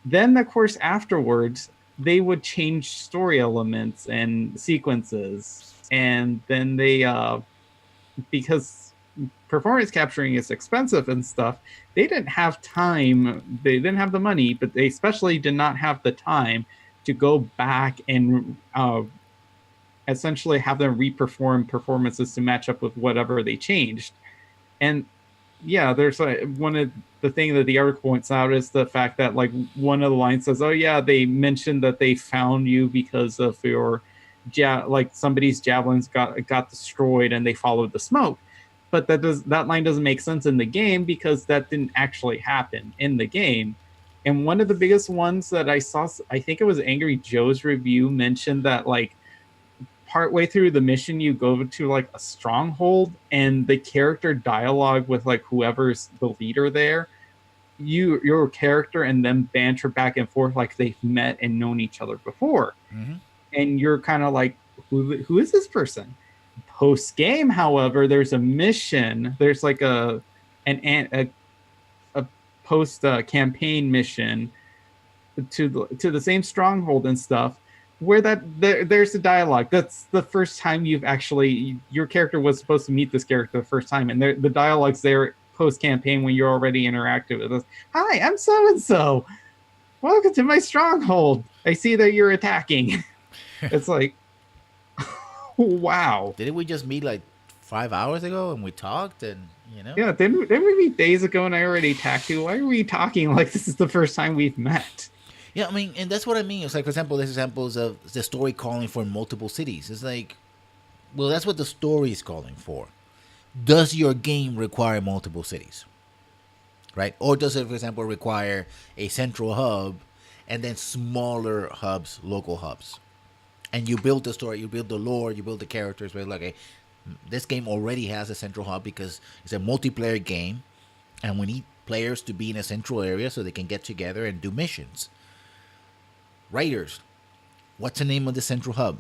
then of course afterwards they would change story elements and sequences, and then they because performance capturing is expensive and stuff, they didn't have time, they didn't have the money, but they especially did not have the time to go back and essentially have them reperform performances to match up with whatever they changed. And yeah, there's one of the thing that the article points out is the fact that like one of the lines says, "Oh yeah, they mentioned that they found you because of your like somebody's javelins got destroyed and they followed the smoke." But that line doesn't make sense in the game because that didn't actually happen in the game. And one of the biggest ones that I saw, I think it was Angry Joe's review, mentioned that like partway through the mission you go to like a stronghold, and the character dialogue with like whoever's the leader there, your character and them banter back and forth like they've met and known each other before. Mm-hmm. And you're kind of like, who is this person? Post game, however, there's a mission, there's like a post campaign mission to the same stronghold and stuff, where there's a dialogue. That's the first time you've actually, your character was supposed to meet this character the first time, and the dialogue's there post campaign when you're already interactive with us. Hi, I'm so and so. Welcome to my stronghold. I see that you're attacking. It's like, wow. Didn't we just meet like 5 hours ago and we talked and Yeah, didn't we meet days ago and I already attacked you? Why are we talking like this is the first time we've met? Yeah, I mean, and that's what I mean. It's like, for example, there's examples of the story calling for multiple cities. It's like, well, that's what the story is calling for. Does your game require multiple cities? Right? Or does it, for example, require a central hub and then smaller hubs, local hubs? And you build the story, you build the lore, you build the characters. But like, okay, this game already has a central hub because it's a multiplayer game, and we need players to be in a central area so they can get together and do missions. Writers, what's the name of the central hub?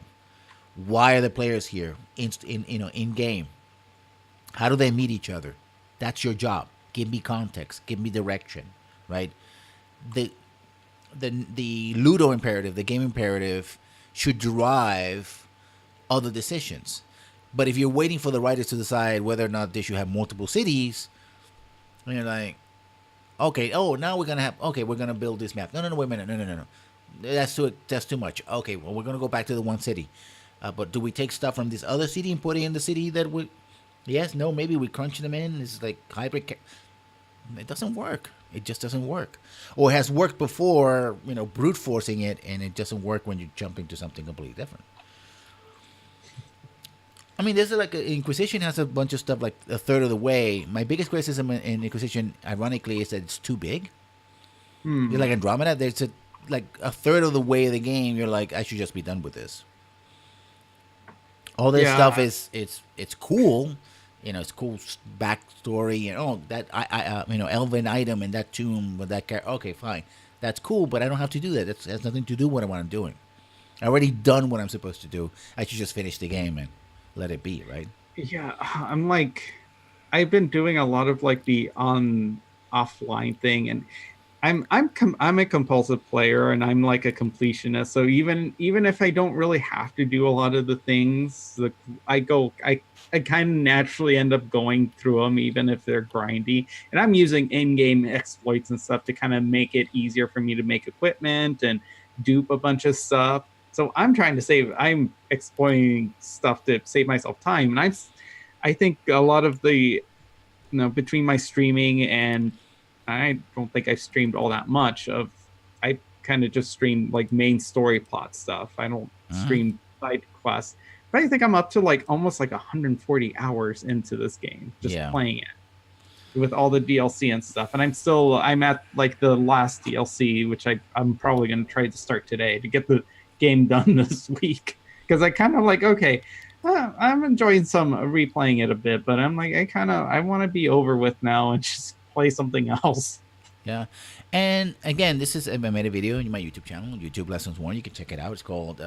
Why are the players here in game? How do they meet each other? That's your job. Give me context. Give me direction. Right? The Ludo imperative, the game imperative, should drive other decisions. But if you're waiting for the writers to decide whether or not they should have multiple cities, and you're like, okay, now we're gonna build this map. No, wait a minute, no. That's too much. Okay, well, we're gonna go back to the one city. But do we take stuff from this other city and put it in the city that we? Yes, no, maybe we crunch them in. It's like hybrid. It doesn't work. It just doesn't work. Or it has worked before, brute forcing it, and it doesn't work when you jump into something completely different. I mean, there's like Inquisition has a bunch of stuff like a third of the way. My biggest criticism in Inquisition, ironically, is that it's too big. You're like Andromeda. There's like a third of the way of the game. You're like, I should just be done with this. All this stuff is it's cool. It's cool backstory. That elven item in that tomb with that character. Okay, fine, that's cool. But I don't have to do that. That has nothing to do with what I'm doing. I already done what I'm supposed to do. I should just finish the game and let it be, right? Yeah, I'm like, I've been doing a lot of like the on offline thing, and I'm a compulsive player, and I'm like a completionist. So even if I don't really have to do a lot of the things, I go I kind of naturally end up going through them, even if they're grindy. And I'm using in-game exploits and stuff to kind of make it easier for me to make equipment and dupe a bunch of stuff. So I'm exploiting stuff to save myself time. And I think a lot of between my streaming and I don't think I've streamed all that much of I kind of just stream like main story plot stuff. I don't Uh-huh. stream side quests. But I think I'm up to like almost like 140 hours into this game, just Yeah. playing it with all the DLC and stuff. And I'm at like the last DLC, which I'm probably gonna try to start today to get the game done this week. Because I kind of like, okay, I'm enjoying some replaying it a bit, but I'm like, I want to be over with now and just play something else. Yeah, and again, this is I made a video on my YouTube channel, YouTube Lessons One. You can check it out. It's called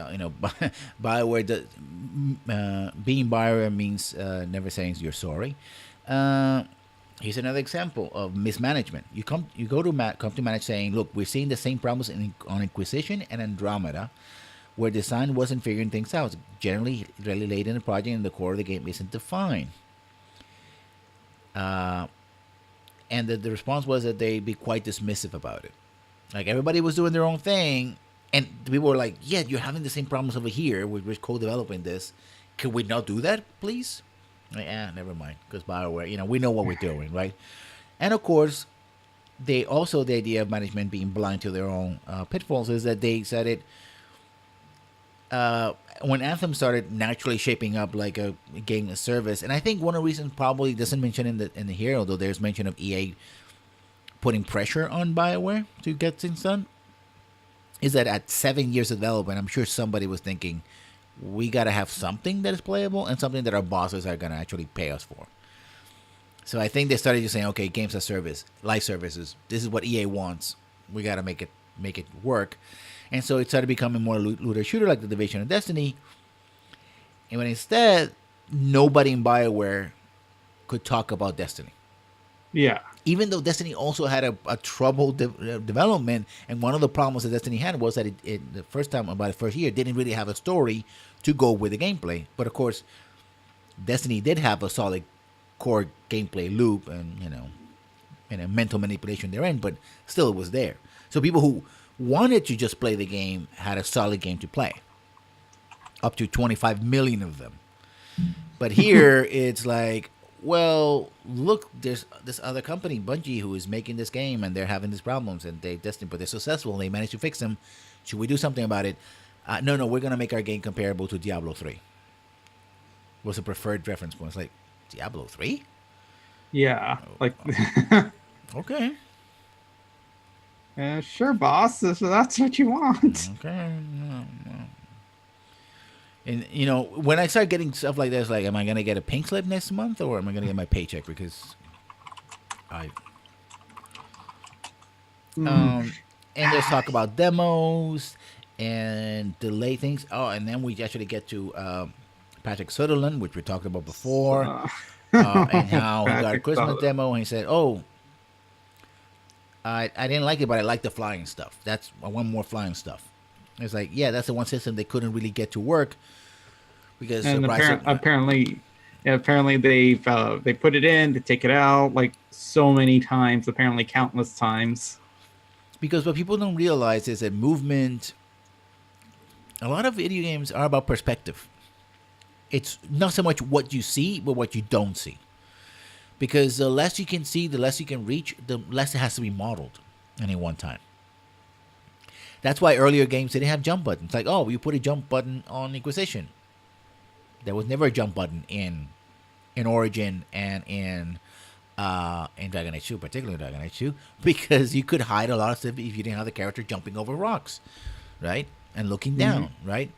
Bioware. Being Bioware means never saying you're sorry. Uh, Here's another example of mismanagement. You come to manage saying, look, we're seeing the same problems on Inquisition and Andromeda, where design wasn't figuring things out. Generally, really late in the project, and the core of the game isn't defined. And the response was that they'd be quite dismissive about it. Like everybody was doing their own thing, and people were like, "Yeah, you're having the same problems over here. We're co-developing this. Can we not do that, please?" Like, never mind, because Bioware, we know what we're doing, right? And of course, the idea of management being blind to their own pitfalls is that they said it when Anthem started naturally shaping up like a game of service, and I think one of the reasons probably doesn't mention in the here, although there's mention of EA putting pressure on Bioware to get things done, is that at 7 years of development, I'm sure somebody was thinking, we gotta have something that is playable and something that our bosses are gonna actually pay us for. So I think they started just saying, okay, games as service, live services. This is what EA wants. We gotta make it work. And so it started becoming more looter shooter like the Division of Destiny. And when instead, nobody in BioWare could talk about Destiny. Yeah. Even though Destiny also had a troubled development, and one of the problems that Destiny had was that it the first time, about the first year, didn't really have a story to go with the gameplay. But of course, Destiny did have a solid core gameplay loop and a mental manipulation therein, but still it was there. So people who wanted to just play the game had a solid game to play. Up to 25 million of them. But here it's like, well, look, there's this other company, Bungie, who is making this game and they're having these problems and but they're successful and they managed to fix them. Should we do something about it? No, we're gonna make our game comparable to Diablo 3. Was a preferred reference point. It's like Diablo 3? Yeah. Like Okay. sure, boss. That's what you want. Okay. And when I start getting stuff like this, like, am I gonna get a pink slip next month, or am I gonna get my paycheck? Because I and there's talk about demos and delay things. Oh, and then we actually get to Patrick Sutherland, which we talked about before, and how he got a Christmas demo, and he said, "Oh, I didn't like it, but I like the flying stuff. I want more flying stuff." It's like, yeah, that's the one system they couldn't really get to work because apparently they put it in, they take it out like so many times, apparently countless times. Because what people don't realize is that movement. A lot of video games are about perspective. It's not so much what you see, but what you don't see. Because the less you can see, the less you can reach, the less it has to be modeled any one time. That's why earlier games didn't have jump buttons. Like, oh, you put a jump button on Inquisition. There was never a jump button in Origin and in Dragon Age 2, particularly Dragon Age 2, because you could hide a lot of stuff if you didn't have the character jumping over rocks, right? And looking down, right?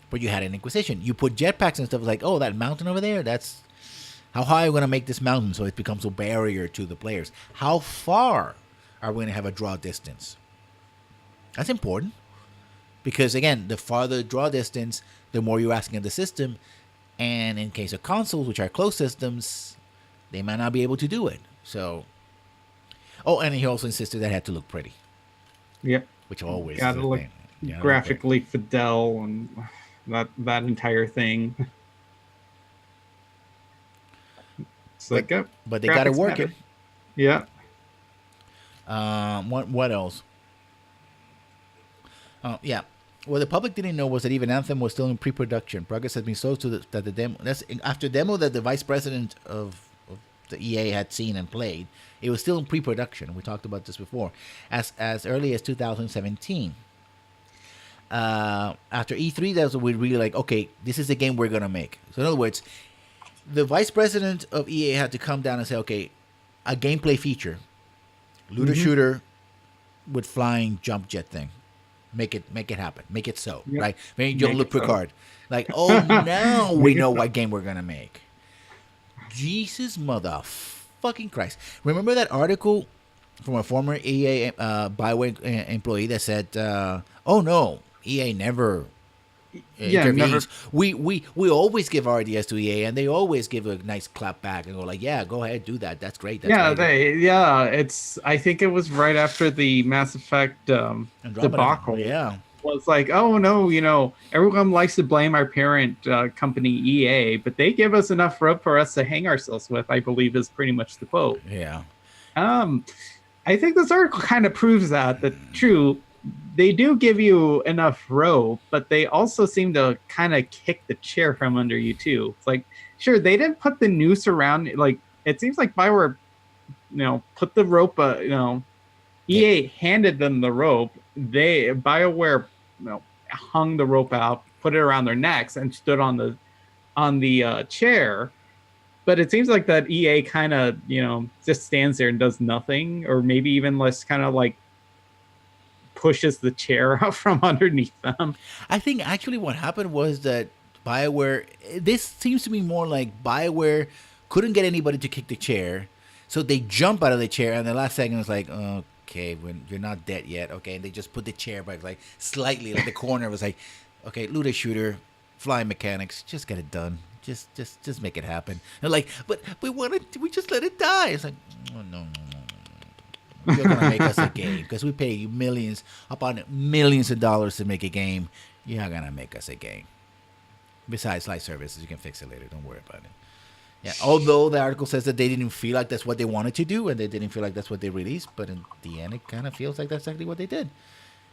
But you had an Inquisition. You put jetpacks and stuff like, oh, that mountain over there, that's... How high are we going to make this mountain so it becomes a barrier to the players? How far are we going to have a draw distance? That's important. Because, again, the farther the draw distance, the more you're asking of the system. And in case of consoles, which are closed systems, they might not be able to do it. So, Oh, and he also insisted that it had to look pretty, Yep. which always is Gotta a look thing. Yeah, look pretty. graphically fidel and that entire thing. It's But like, oh, but they got it graphics matter. working. Yeah. What else? Yeah. What the public didn't know was that even Anthem was still in pre-production. Progress has been so to that the demo that's after demo that the vice president of the EA had seen and played. It was still in pre-production. We talked about this before, as early as 2017. After E3, that's when we really like, okay, this is the game we're gonna make. So in other words, the vice president of EA had to come down and say, okay, a gameplay feature, looter Mm-hmm. shooter with flying jump jet thing. Make it happen. Make it so, Yep. right? Maybe Make Jean-Luc it so. Picard. Like, oh, now we Make it know so. what game we're gonna make. Jesus mother fucking Christ! Remember that article from a former EA Bioware employee that said, "Oh no, EA never Yeah, never. intervenes. We always give our ideas to EA, and they always give a nice clap back and go like, yeah, go ahead, do that. That's great. That's Yeah, great." it's I think it was right after the Mass Effect Andromeda, debacle. yeah, Was like, oh no, everyone likes to blame our parent company EA, but they give us enough rope for us to hang ourselves with, I believe is pretty much the quote. yeah. Um, I think this article kind of proves that true, they do give you enough rope, but they also seem to kind of kick the chair from under you too. It's like, sure, they didn't put the noose around, like, it seems like Bioware, put the rope, EA handed them the rope. BioWare, hung the rope out, put it around their necks, and stood on the chair. But it seems like that EA kind of just stands there and does nothing, or maybe even less kind of like pushes the chair out from underneath them. I think actually what happened was that BioWare. This seems to be more like BioWare couldn't get anybody to kick the chair, so they jump out of the chair, and the last second was like, okay, when you're not dead yet, okay, and they just put the chair back like slightly, like the corner was like, okay, looter shooter, flying mechanics, just get it done. Just make it happen. And like, but we just let it die. It's like, oh, no. You're gonna make us a game because we pay you millions upon millions of dollars to make a game. You're not gonna make us a game. Besides live services, you can fix it later. Don't worry about it. Yeah. Although the article says that they didn't feel like that's what they wanted to do, and they didn't feel like that's what they released, but in the end, it kind of feels like that's exactly what they did.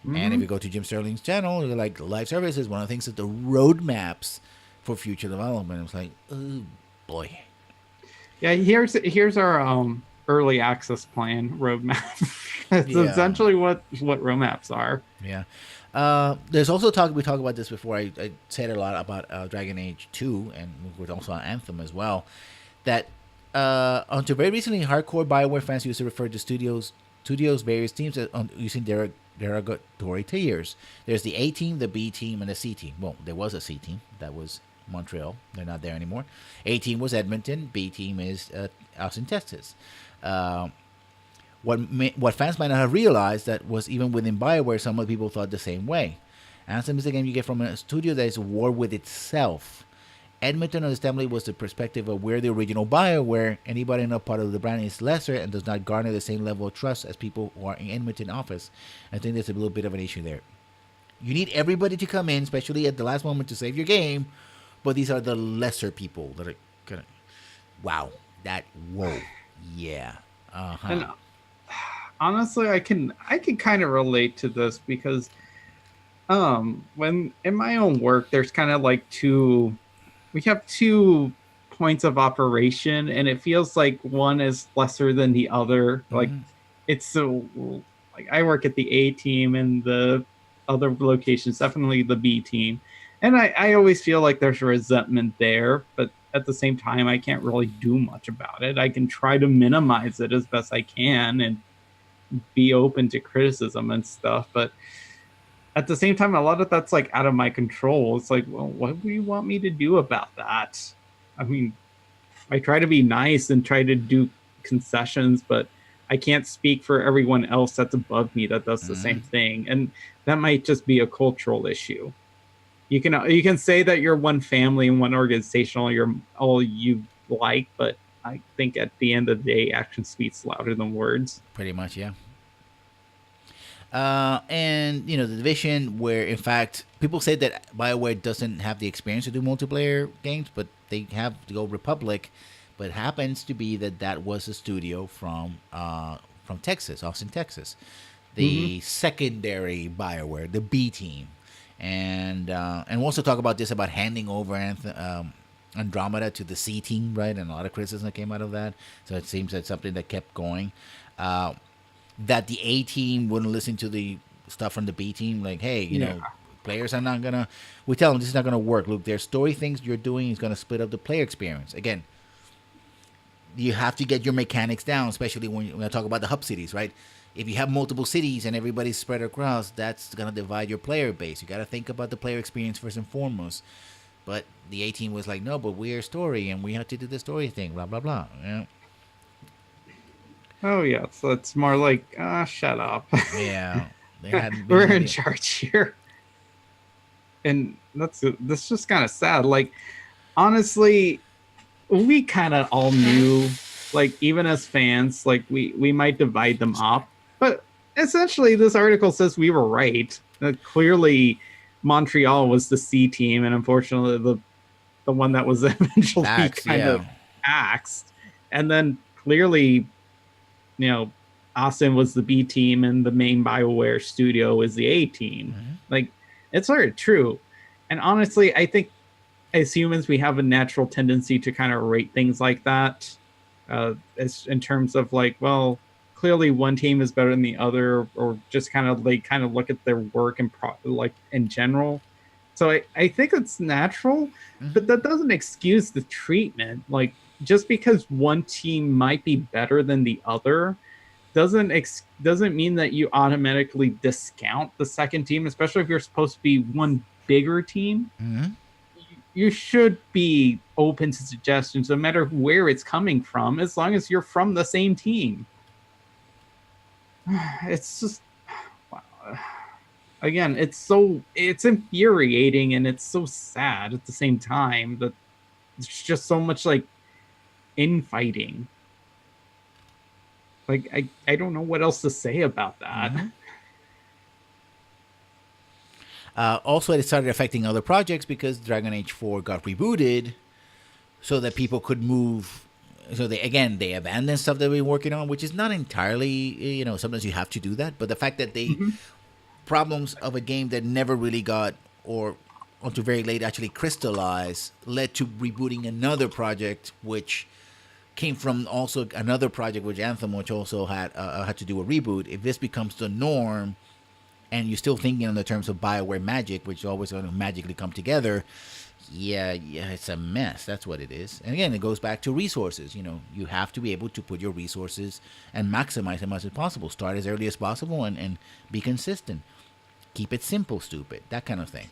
Mm-hmm. And if you go to Jim Sterling's channel, you're like live services. One of the things that the roadmaps for future development. It's like, oh boy. Yeah, here's our early access plan roadmap. That's essentially what roadmaps are. Yeah. There's also we talked about this before. I said a lot about Dragon Age 2 and with also Anthem as well. That until very recently, hardcore Bioware fans used to refer to studios various teams using derogatory tiers. There's the A team, the B team, and the C team. Well, there was a C team that was Montreal. They're not there anymore. A team was Edmonton. B team is Austin, Texas. What fans might not have realized that was even within Bioware, some of the people thought the same way. Anthem is a game you get from a studio that is at war with itself. Edmonton, understandably, was the perspective of where the original Bioware. Anybody not part of the brand is lesser and does not garner the same level of trust as people who are in Edmonton office. I think there's a little bit of an issue there. You need everybody to come in, especially at the last moment, to save your game. But these are the lesser people that are gonna. Wow, whoa, yeah, And honestly, I can kind of relate to this because, when in my own work, there's kind of like we have two points of operation, and it feels like one is lesser than the other. Mm-hmm. Like it's so like I work at the A team, and the other locations definitely the B team. And I always feel like there's resentment there, but at the same time, I can't really do much about it. I can try to minimize it as best I can and be open to criticism and stuff. But at the same time, a lot of that's like out of my control. It's like, well, what do you want me to do about that? I mean, I try to be nice and try to do concessions, but I can't speak for everyone else that's above me that does the same thing. And that might just be a cultural issue. You can say that you're one family and one organization, all you like, but I think at the end of the day, action speaks louder than words. Pretty much, yeah. And the division, where in fact people say that Bioware doesn't have the experience to do multiplayer games, but they have the old Republic. But it happens to be that was a studio from Texas, Austin, Texas, Mm-hmm. the secondary Bioware, the B team, and we'll also talk about this about handing over Andromeda to the C team, right? And a lot of criticism that came out of that. So it seems that's something that kept going. Uh, that the A team wouldn't listen to the stuff from the B team. Like, hey, Yeah. players are not gonna. We tell them this is not gonna work. Look, there's story things you're doing is gonna split up the player experience. Again, you have to get your mechanics down, especially when I talk about the hub cities, right? If you have multiple cities and everybody's spread across, that's gonna divide your player base. You gotta think about the player experience first and foremost. But the A team was like, no, but we're story and we have to do the story thing, blah blah blah. Oh yeah. So it's more like, shut up. Yeah, they had We're no in idea. charge here, and that's just kind of sad. Like honestly, we kind of all knew, like even as fans, like we might divide them up, but essentially this article says we were right. Clearly, Montreal was the C team, and unfortunately, the one that was eventually Facts, kind of yeah. axed. And then clearly, you know, Austin was the B team, and the main Bioware studio is the A team. Mm-hmm. Like it's sort of true. And honestly, I think as humans, we have a natural tendency to kind of rate things like that, as in terms of like, well, clearly one team is better than the other, or just kind of look at their work and like in general. So I think it's natural, but Mm-hmm. that doesn't excuse the treatment. Like just because one team might be better than the other doesn't mean that you automatically discount the second team, especially if you're supposed to be one bigger team. Mm-hmm. You should be open to suggestions no matter where it's coming from, as long as you're from the same team. It's just, again, it's infuriating and it's so sad at the same time that there's just so much like infighting. Like I don't know what else to say about that. Mm-hmm. Also, it started affecting other projects because Dragon Age 4 got rebooted so that people could move. So they abandoned stuff that we were working on, which is not entirely, sometimes you have to do that. But the fact that they Mhm. problems of a game that never really got or until very late actually crystallized led to rebooting another project, which came from also another project, which Anthem, which also had to do a reboot. If this becomes the norm, and you're still thinking in the terms of Bioware magic, which is always going to magically come together, yeah, it's a mess. That's what it is. And again, it goes back to resources. You have to be able to put your resources and maximize them as much as possible. Start as early as possible and be consistent. Keep it simple, stupid. That kind of thing.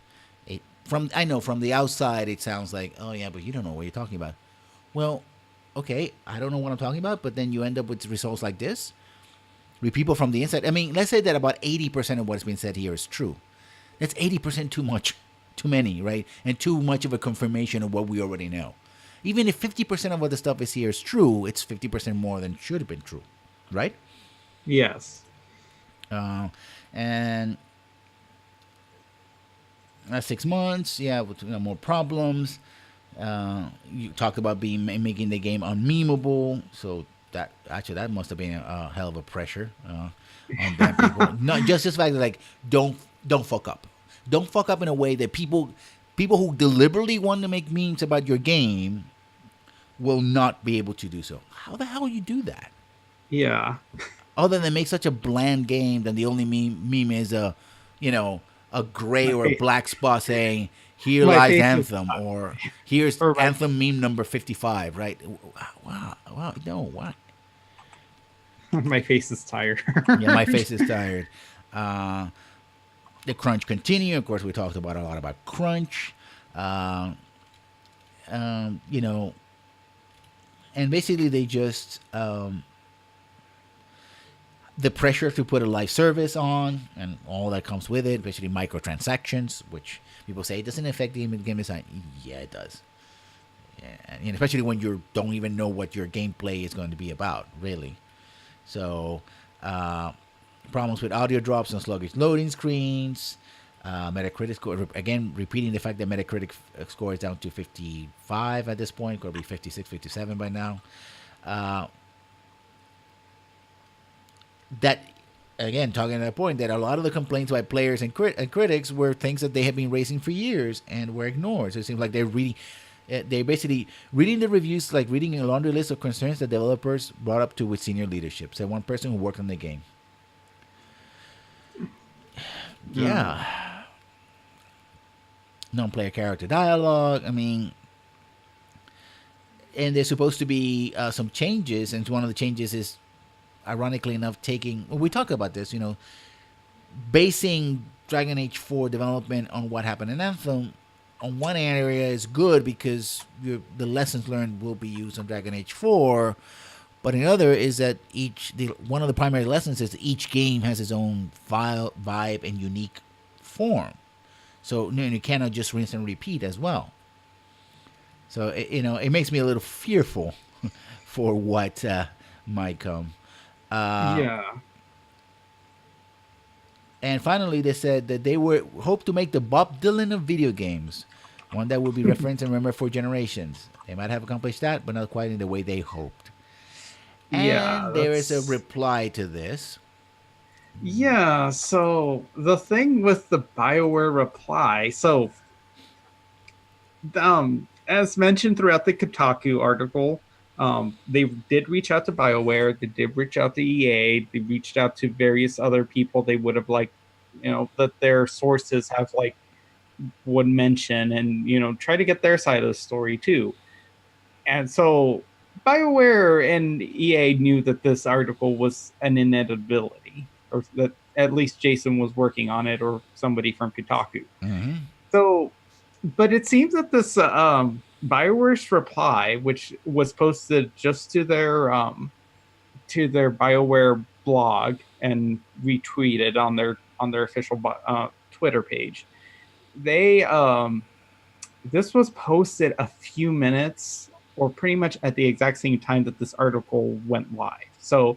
I know from the outside it sounds like, oh yeah, but you don't know what you're talking about. Well, okay, I don't know what I'm talking about, but then you end up with results like this with people from the inside. I mean, let's say that about 80% of what's been said here is true. That's 80% too much, too many, right? And too much of a confirmation of what we already know. Even if 50% of what the stuff is here is true, it's 50% more than should have been true, right? Yes. Uh, and 6 months, yeah, with more problems. You talked about making the game unmemeable, so that must have been a hell of a pressure on them people. Not just the fact that like don't fuck up, don't fuck up in a way that people who deliberately want to make memes about your game will not be able to do so. How the hell you do that? Yeah. Other than make such a bland game, then the only meme is you know, a gray My or a face, black spot saying "Here my lies face is Anthem" or "Here's or my Anthem meme number 55." Right? Wow, no, what? my face is tired. Yeah, my face is tired. Uh, the crunch continue. Of course, we talked about a lot about crunch. Uh, you know, and basically they just the pressure to put a live service on and all that comes with it, especially microtransactions, which people say it doesn't affect the game design. Yeah, it does. and especially when you don't even know what your gameplay is going to be about, really. So, uh, problems with audio drops and sluggish loading screens. Metacritic score, again, repeating the fact that Metacritic score is down to 55 at this point, could be 56, 57 by now. Uh, that, again, talking to that point, that a lot of the complaints by players and critics were things that they have been raising for years and were ignored. So it seems like they're basically reading the reviews like reading a laundry list of concerns that developers brought up to with senior leadership. Said one person who worked on the game. Yeah. Non-player character dialogue. I mean, and there's supposed to be some changes, and one of the changes is, ironically enough, taking. Well, we talk about this, basing Dragon Age 4 development on what happened in Anthem. On one area is good because the lessons learned will be used on Dragon Age 4, but another is that one of the primary lessons is each game has its own vibe, and unique form. So you cannot just rinse and repeat as well. So it makes me a little fearful for what might come. Yeah. And finally, they said that they hope to make the Bob Dylan of video games, one that will be referenced and remembered for generations. They might have accomplished that, but not quite in the way they hoped. And there is a reply to this. Yeah, so the thing with the Bioware reply, so as mentioned throughout the Kotaku article, they did reach out to Bioware, they did reach out to EA, they reached out to various other people they would have that their sources have would mention, and try to get their side of the story too. And so Bioware and EA knew that this article was an inevitability, or that at least Jason was working on it, or somebody from Kotaku. Mm-hmm. So, but it seems that this Bioware's reply, which was posted just to their Bioware blog and retweeted on their official Twitter page, this was posted a few minutes or pretty much at the exact same time that this article went live. So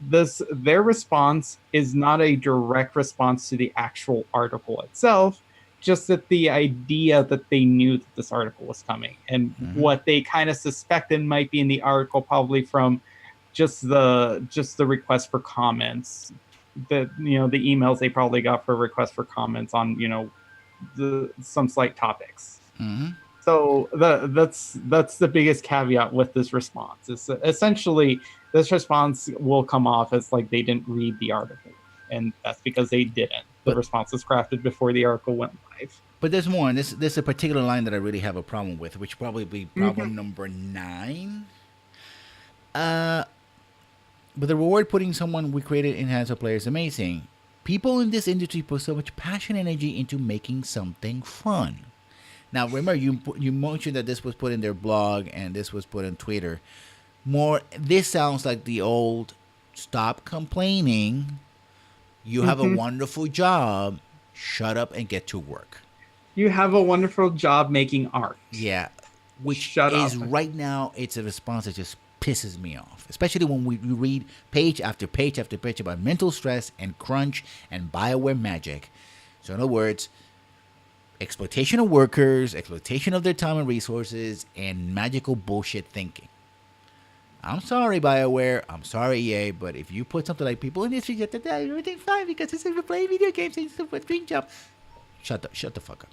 their response is not a direct response to the actual article itself, just that the idea that they knew that this article was coming, and what they kind of suspected might be in the article, probably from just the request for comments, the emails they probably got for requests for comments on some slight topics. So that's the biggest caveat with this response. Is essentially this response will come off as like they didn't read the article, and that's because they didn't. The response was crafted before the article went live. But there's more, and there's a particular line that I really have a problem with, which probably be problem number 9. But the reward putting someone we created in hands of players is amazing. People in this industry put so much passion and energy into making something fun. Now, remember, you mentioned that this was put in their blog and this was put on Twitter. This sounds like the old, stop complaining. You have a wonderful job. Shut up and get to work. You have a wonderful job making art. Yeah. Which is right now, it's a response that just pisses me off. Especially when we read page after page after page about mental stress and crunch and Bioware magic. So in other words, exploitation of workers, exploitation of their time and resources, and magical bullshit thinking. I'm sorry, Bioware. I'm sorry, EA. But if you put something like people in this get that everything's fine because it's a play video games and it's a dream job, shut the fuck up.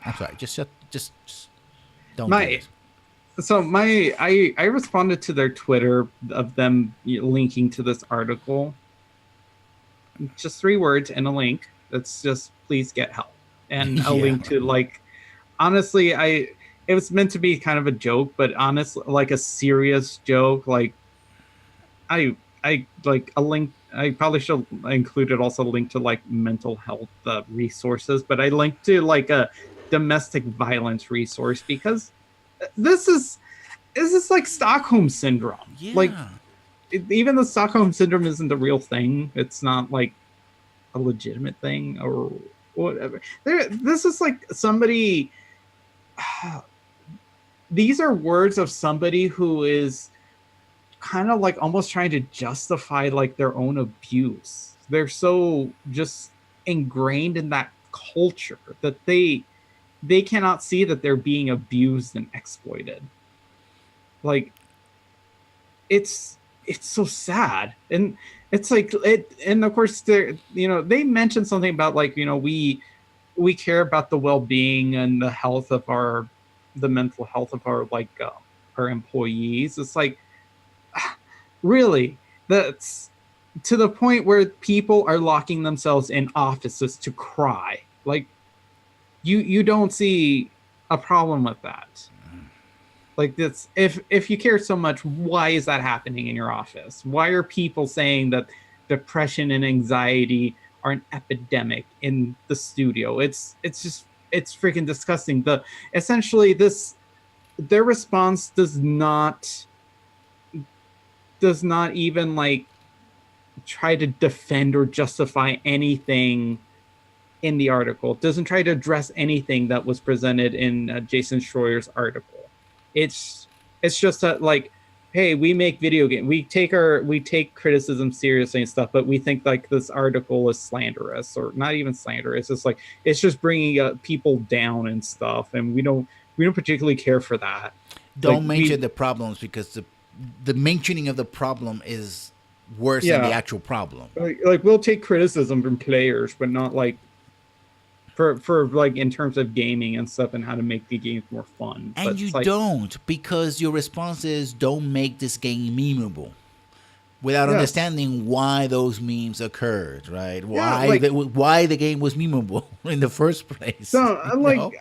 I'm sorry. Just don't do this. So I responded to their Twitter of them linking to this article. Just 3 words and a link. That's just please get help. And a link to honestly, it was meant to be kind of a joke, but honestly, like a serious joke. Like I like a link. I probably should included also a link to mental health resources, but I linked to a domestic violence resource because this is like Stockholm syndrome. Yeah. Even the Stockholm syndrome isn't a real thing. It's not like a legitimate thing or whatever. This is like somebody. these are words of somebody who is kind of like almost trying to justify like their own abuse. They're so just ingrained in that culture that they cannot see that they're being abused and exploited. Like it's so sad. And it's like it, and of course they mentioned something about like we care about the well-being and the health of the mental health of our employees. It's like really, that's to the point where people are locking themselves in offices to cry. Like you don't see a problem with that. Like this, if you care so much, why is that happening in your office? Why are people saying that depression and anxiety are an epidemic in the studio? It's just it's freaking disgusting. The essentially this their response does not even like try to defend or justify anything in the article. It doesn't try to address anything that was presented in Jason Schroyer's article. It's just that like, hey, we make video game. We take criticism seriously and stuff, but we think like this article is slanderous or not even slanderous. It's like it's just bringing people down and stuff, and we don't particularly care for that. Like Don't mention we the problems because the mentioning of the problem is worse than the yeah, actual problem. like we'll take criticism from players, but not like for like in terms of gaming and stuff and how to make the games more fun. But And you it's like don't because your response is don't make this game memeable without yes, understanding why those memes occurred, right? yeah, Why the game was memeable in the first place, so you like know?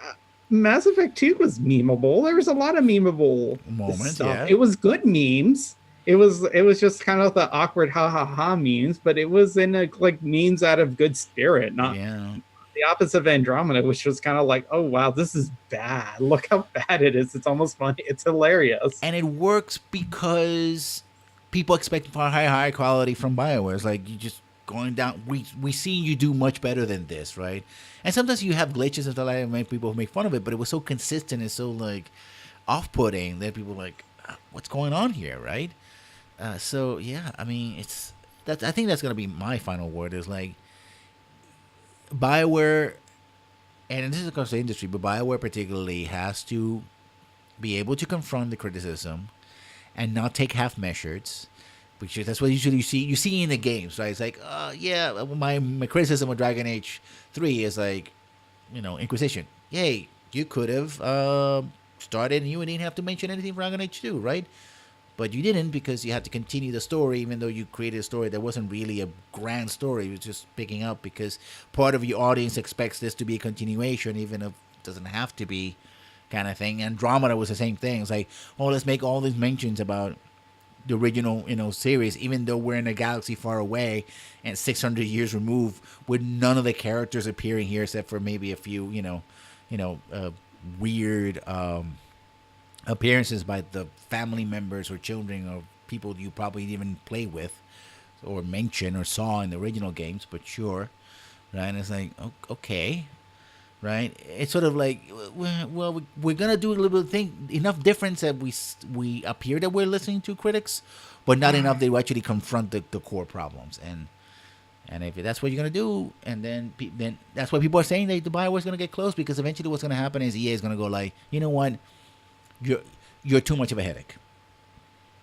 Mass Effect 2 was memeable. There was a lot of memeable Moments, stuff. yeah. It was good memes. It was just kind of the awkward ha ha ha memes, but it was in a like memes out of good spirit, not Yeah. the opposite of Andromeda, which was kind of like, oh wow, this is bad. Look how bad it is. It's almost funny. It's hilarious. And it works because people expect far high quality from Bioware. It's like you just going down. We see you do much better than this, right? And sometimes you have glitches and stuff like that, and make people make fun of it. But it was so consistent and so like off-putting that people were like, what's going on here, right? So yeah, I mean, it's that. I think that's gonna be my final word. Is like Bioware, and this is across the industry, but Bioware particularly has to be able to confront the criticism and not take half measures. Because that's what usually you see in the games, right? It's like, yeah, my criticism of Dragon Age 3 is like, Inquisition. Yay, you could have started and you didn't have to mention anything for Dragon Age 2, right? But you didn't because you had to continue the story, even though you created a story that wasn't really a grand story. It was just picking up because part of your audience expects this to be a continuation, even if it doesn't have to be, kind of thing. Andromeda was the same thing. It's like, oh, let's make all these mentions about the original, series, even though we're in a galaxy far away and 600 years removed, with none of the characters appearing here except for maybe a few, weird appearances by the family members or children or people you probably didn't even play with or mention or saw in the original games. But sure, right? And it's like, okay, right? It's sort of like, well, we're gonna do a little bit of thing enough difference that we appear that we're listening to critics, but not enough that we actually confront the core problems. And if that's what you're gonna do, and then that's why people are saying that the Bioware's gonna get close, because eventually what's gonna happen is EA is gonna go like, you know what, you're you're too much of a headache.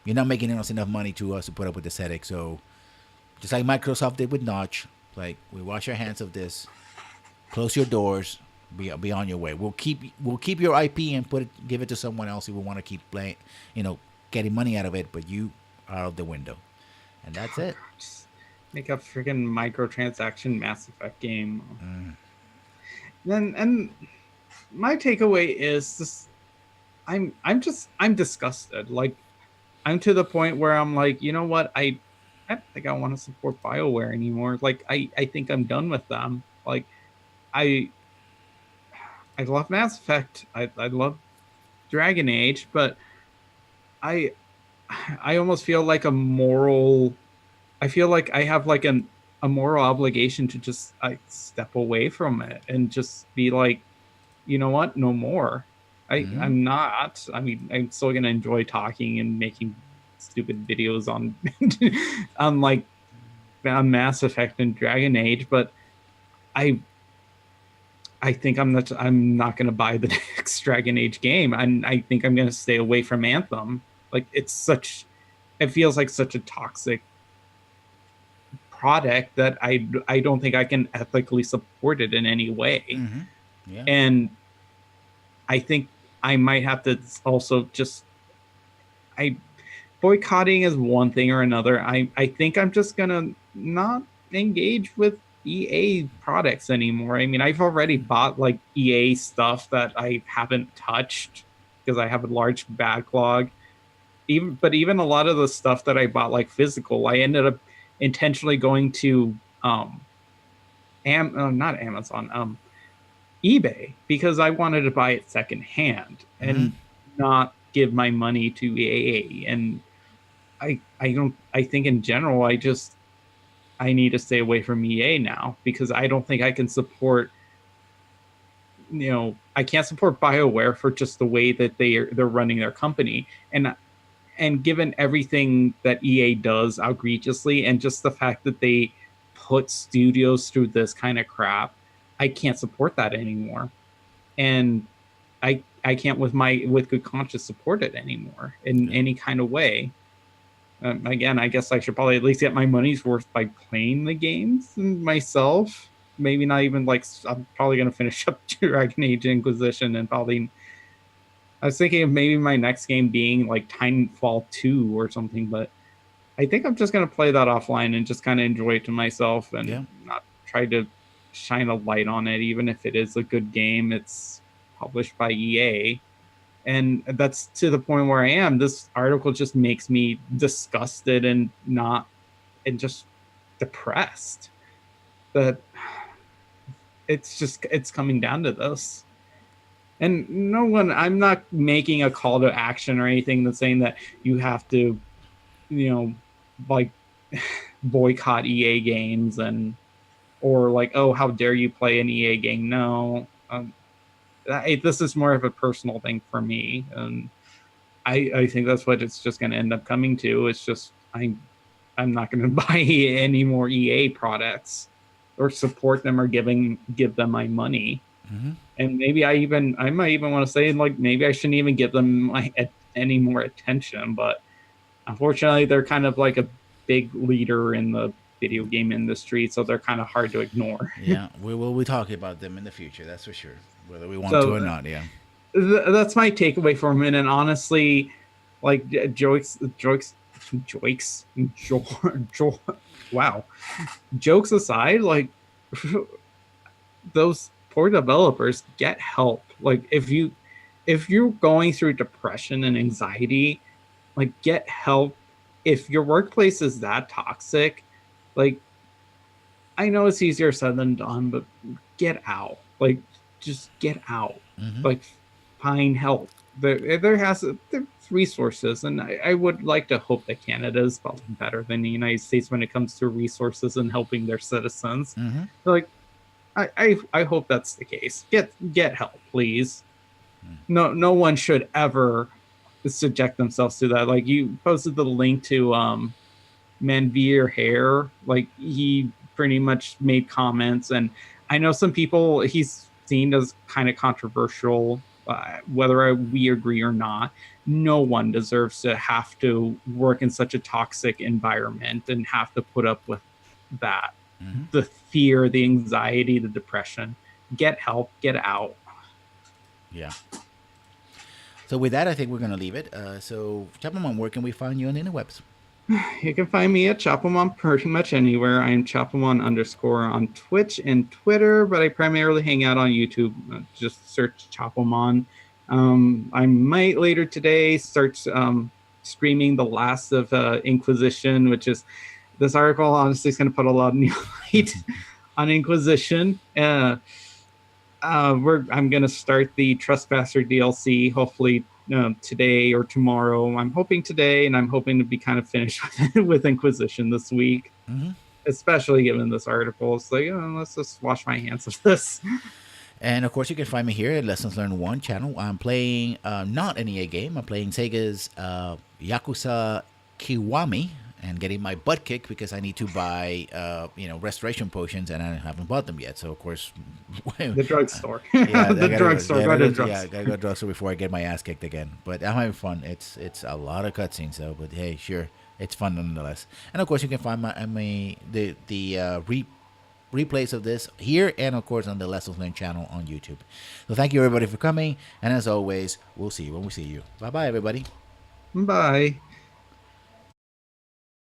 You're not making us enough money to put up with this headache. So just like Microsoft did with Notch, like, we wash our hands of this, close your doors, be on your way. We'll keep your IP and give it to someone else who will want to keep playing, getting money out of it, but you are out the window, and that's it. Just make a freaking microtransaction Mass Effect game. Then and my takeaway is this: I'm disgusted. Like I'm to the point where I'm like, you know what? I don't think I want to support BioWare anymore. Like I think I'm done with them. Like I I love Mass Effect. I love Dragon Age, but I I almost feel like a moral. I feel like I have like a moral obligation to just step away from it and just be like, you know what, no more. I'm not. I mean, I'm still gonna enjoy talking and making stupid videos on on like on Mass Effect and Dragon Age, but I I think I'm not gonna buy the next Dragon Age game. I think I'm gonna stay away from Anthem. Like it feels like such a toxic product that I don't think I can ethically support it in any way. Yeah. And I think I might have to also just I boycotting is one thing or another. I think I'm just gonna not engage with EA products anymore. I mean, I've already bought like EA stuff that I haven't touched because I have a large backlog. Even a lot of the stuff that I bought like physical, I ended up intentionally going to not Amazon, eBay because I wanted to buy it secondhand and not give my money to EA. And I think in general I need to stay away from EA now because I don't think I can support I can't support BioWare for just the way that they're running their company. And given everything that EA does outrageously and just the fact that they put studios through this kind of crap, I can't support that anymore. And I can't with good conscience support it anymore in any kind of way. Again, I guess I should probably at least get my money's worth by playing the games myself. Maybe not even like I'm probably gonna finish up Dragon Age Inquisition and probably. I was thinking of maybe my next game being like Titanfall 2 or something, but I think I'm just gonna play that offline and just kind of enjoy it to myself and not try to shine a light on it, even if it is a good game. It's published by EA. And that's to the point where I am. This article just makes me disgusted and just depressed that it's coming down to this. And I'm not making a call to action or anything that's saying that you have to, like boycott EA games or like, oh, how dare you play an EA game? No, this is more of a personal thing for me, and I think that's what it's just going to end up coming to. It's just I'm not going to buy any more EA products or support them or give them my money. And maybe I might even want to say like maybe I shouldn't even give them any more attention. But unfortunately, they're kind of like a big leader in the video game industry, so they're kind of hard to ignore. Yeah, we will be talking about them in the future. That's for sure, whether we want to or not. Yeah, that's my takeaway from it. And honestly, like wow, jokes aside, like those poor developers get help. Like if you're going through depression and anxiety, like get help. If your workplace is that toxic, like I know it's easier said than done, but get out. Like just get out. Like find help. There's resources, and I would like to hope that Canada is probably better than the United States when it comes to resources and helping their citizens. Like I hope that's the case. Get help, please. No one should ever subject themselves to that. Like you posted the link to Manveer Hair. Like he pretty much made comments, and I know some people he's seen as kind of controversial. Whether we agree or not, no one deserves to have to work in such a toxic environment and have to put up with that. The fear, the anxiety, the depression. Get help, get out. Yeah. So with that, I think we're going to leave it. So, Chapelmon, where can we find you on the interwebs? You can find me at Chapelmon pretty much anywhere. I am Chapelmon _ on Twitch and Twitter, but I primarily hang out on YouTube. Just search Chapelmon. I might later today start streaming the last of Inquisition, which is this article honestly is going to put a lot of new light on Inquisition. I'm going to start the Trespasser DLC hopefully today or tomorrow. I'm hoping today, and I'm hoping to be kind of finished with Inquisition this week, especially given this article. It's like, let's just wash my hands of this. And of course, you can find me here at Lessons Learned 1 channel. I'm playing not an EA game. I'm playing Sega's Yakuza Kiwami and getting my butt kicked because I need to buy, restoration potions and I haven't bought them yet. So, of course, The drugstore. yeah, The drugstore. Go to the drugstore. yeah, gotta go to drugstore before I get my ass kicked again. But I'm having fun. It's a lot of cutscenes though. But hey, sure, it's fun nonetheless. And of course, you can find the replays of this here and of course on the Lessons Learned channel on YouTube. So thank you everybody for coming, and as always, we'll see you when we see you. Bye bye everybody. Bye.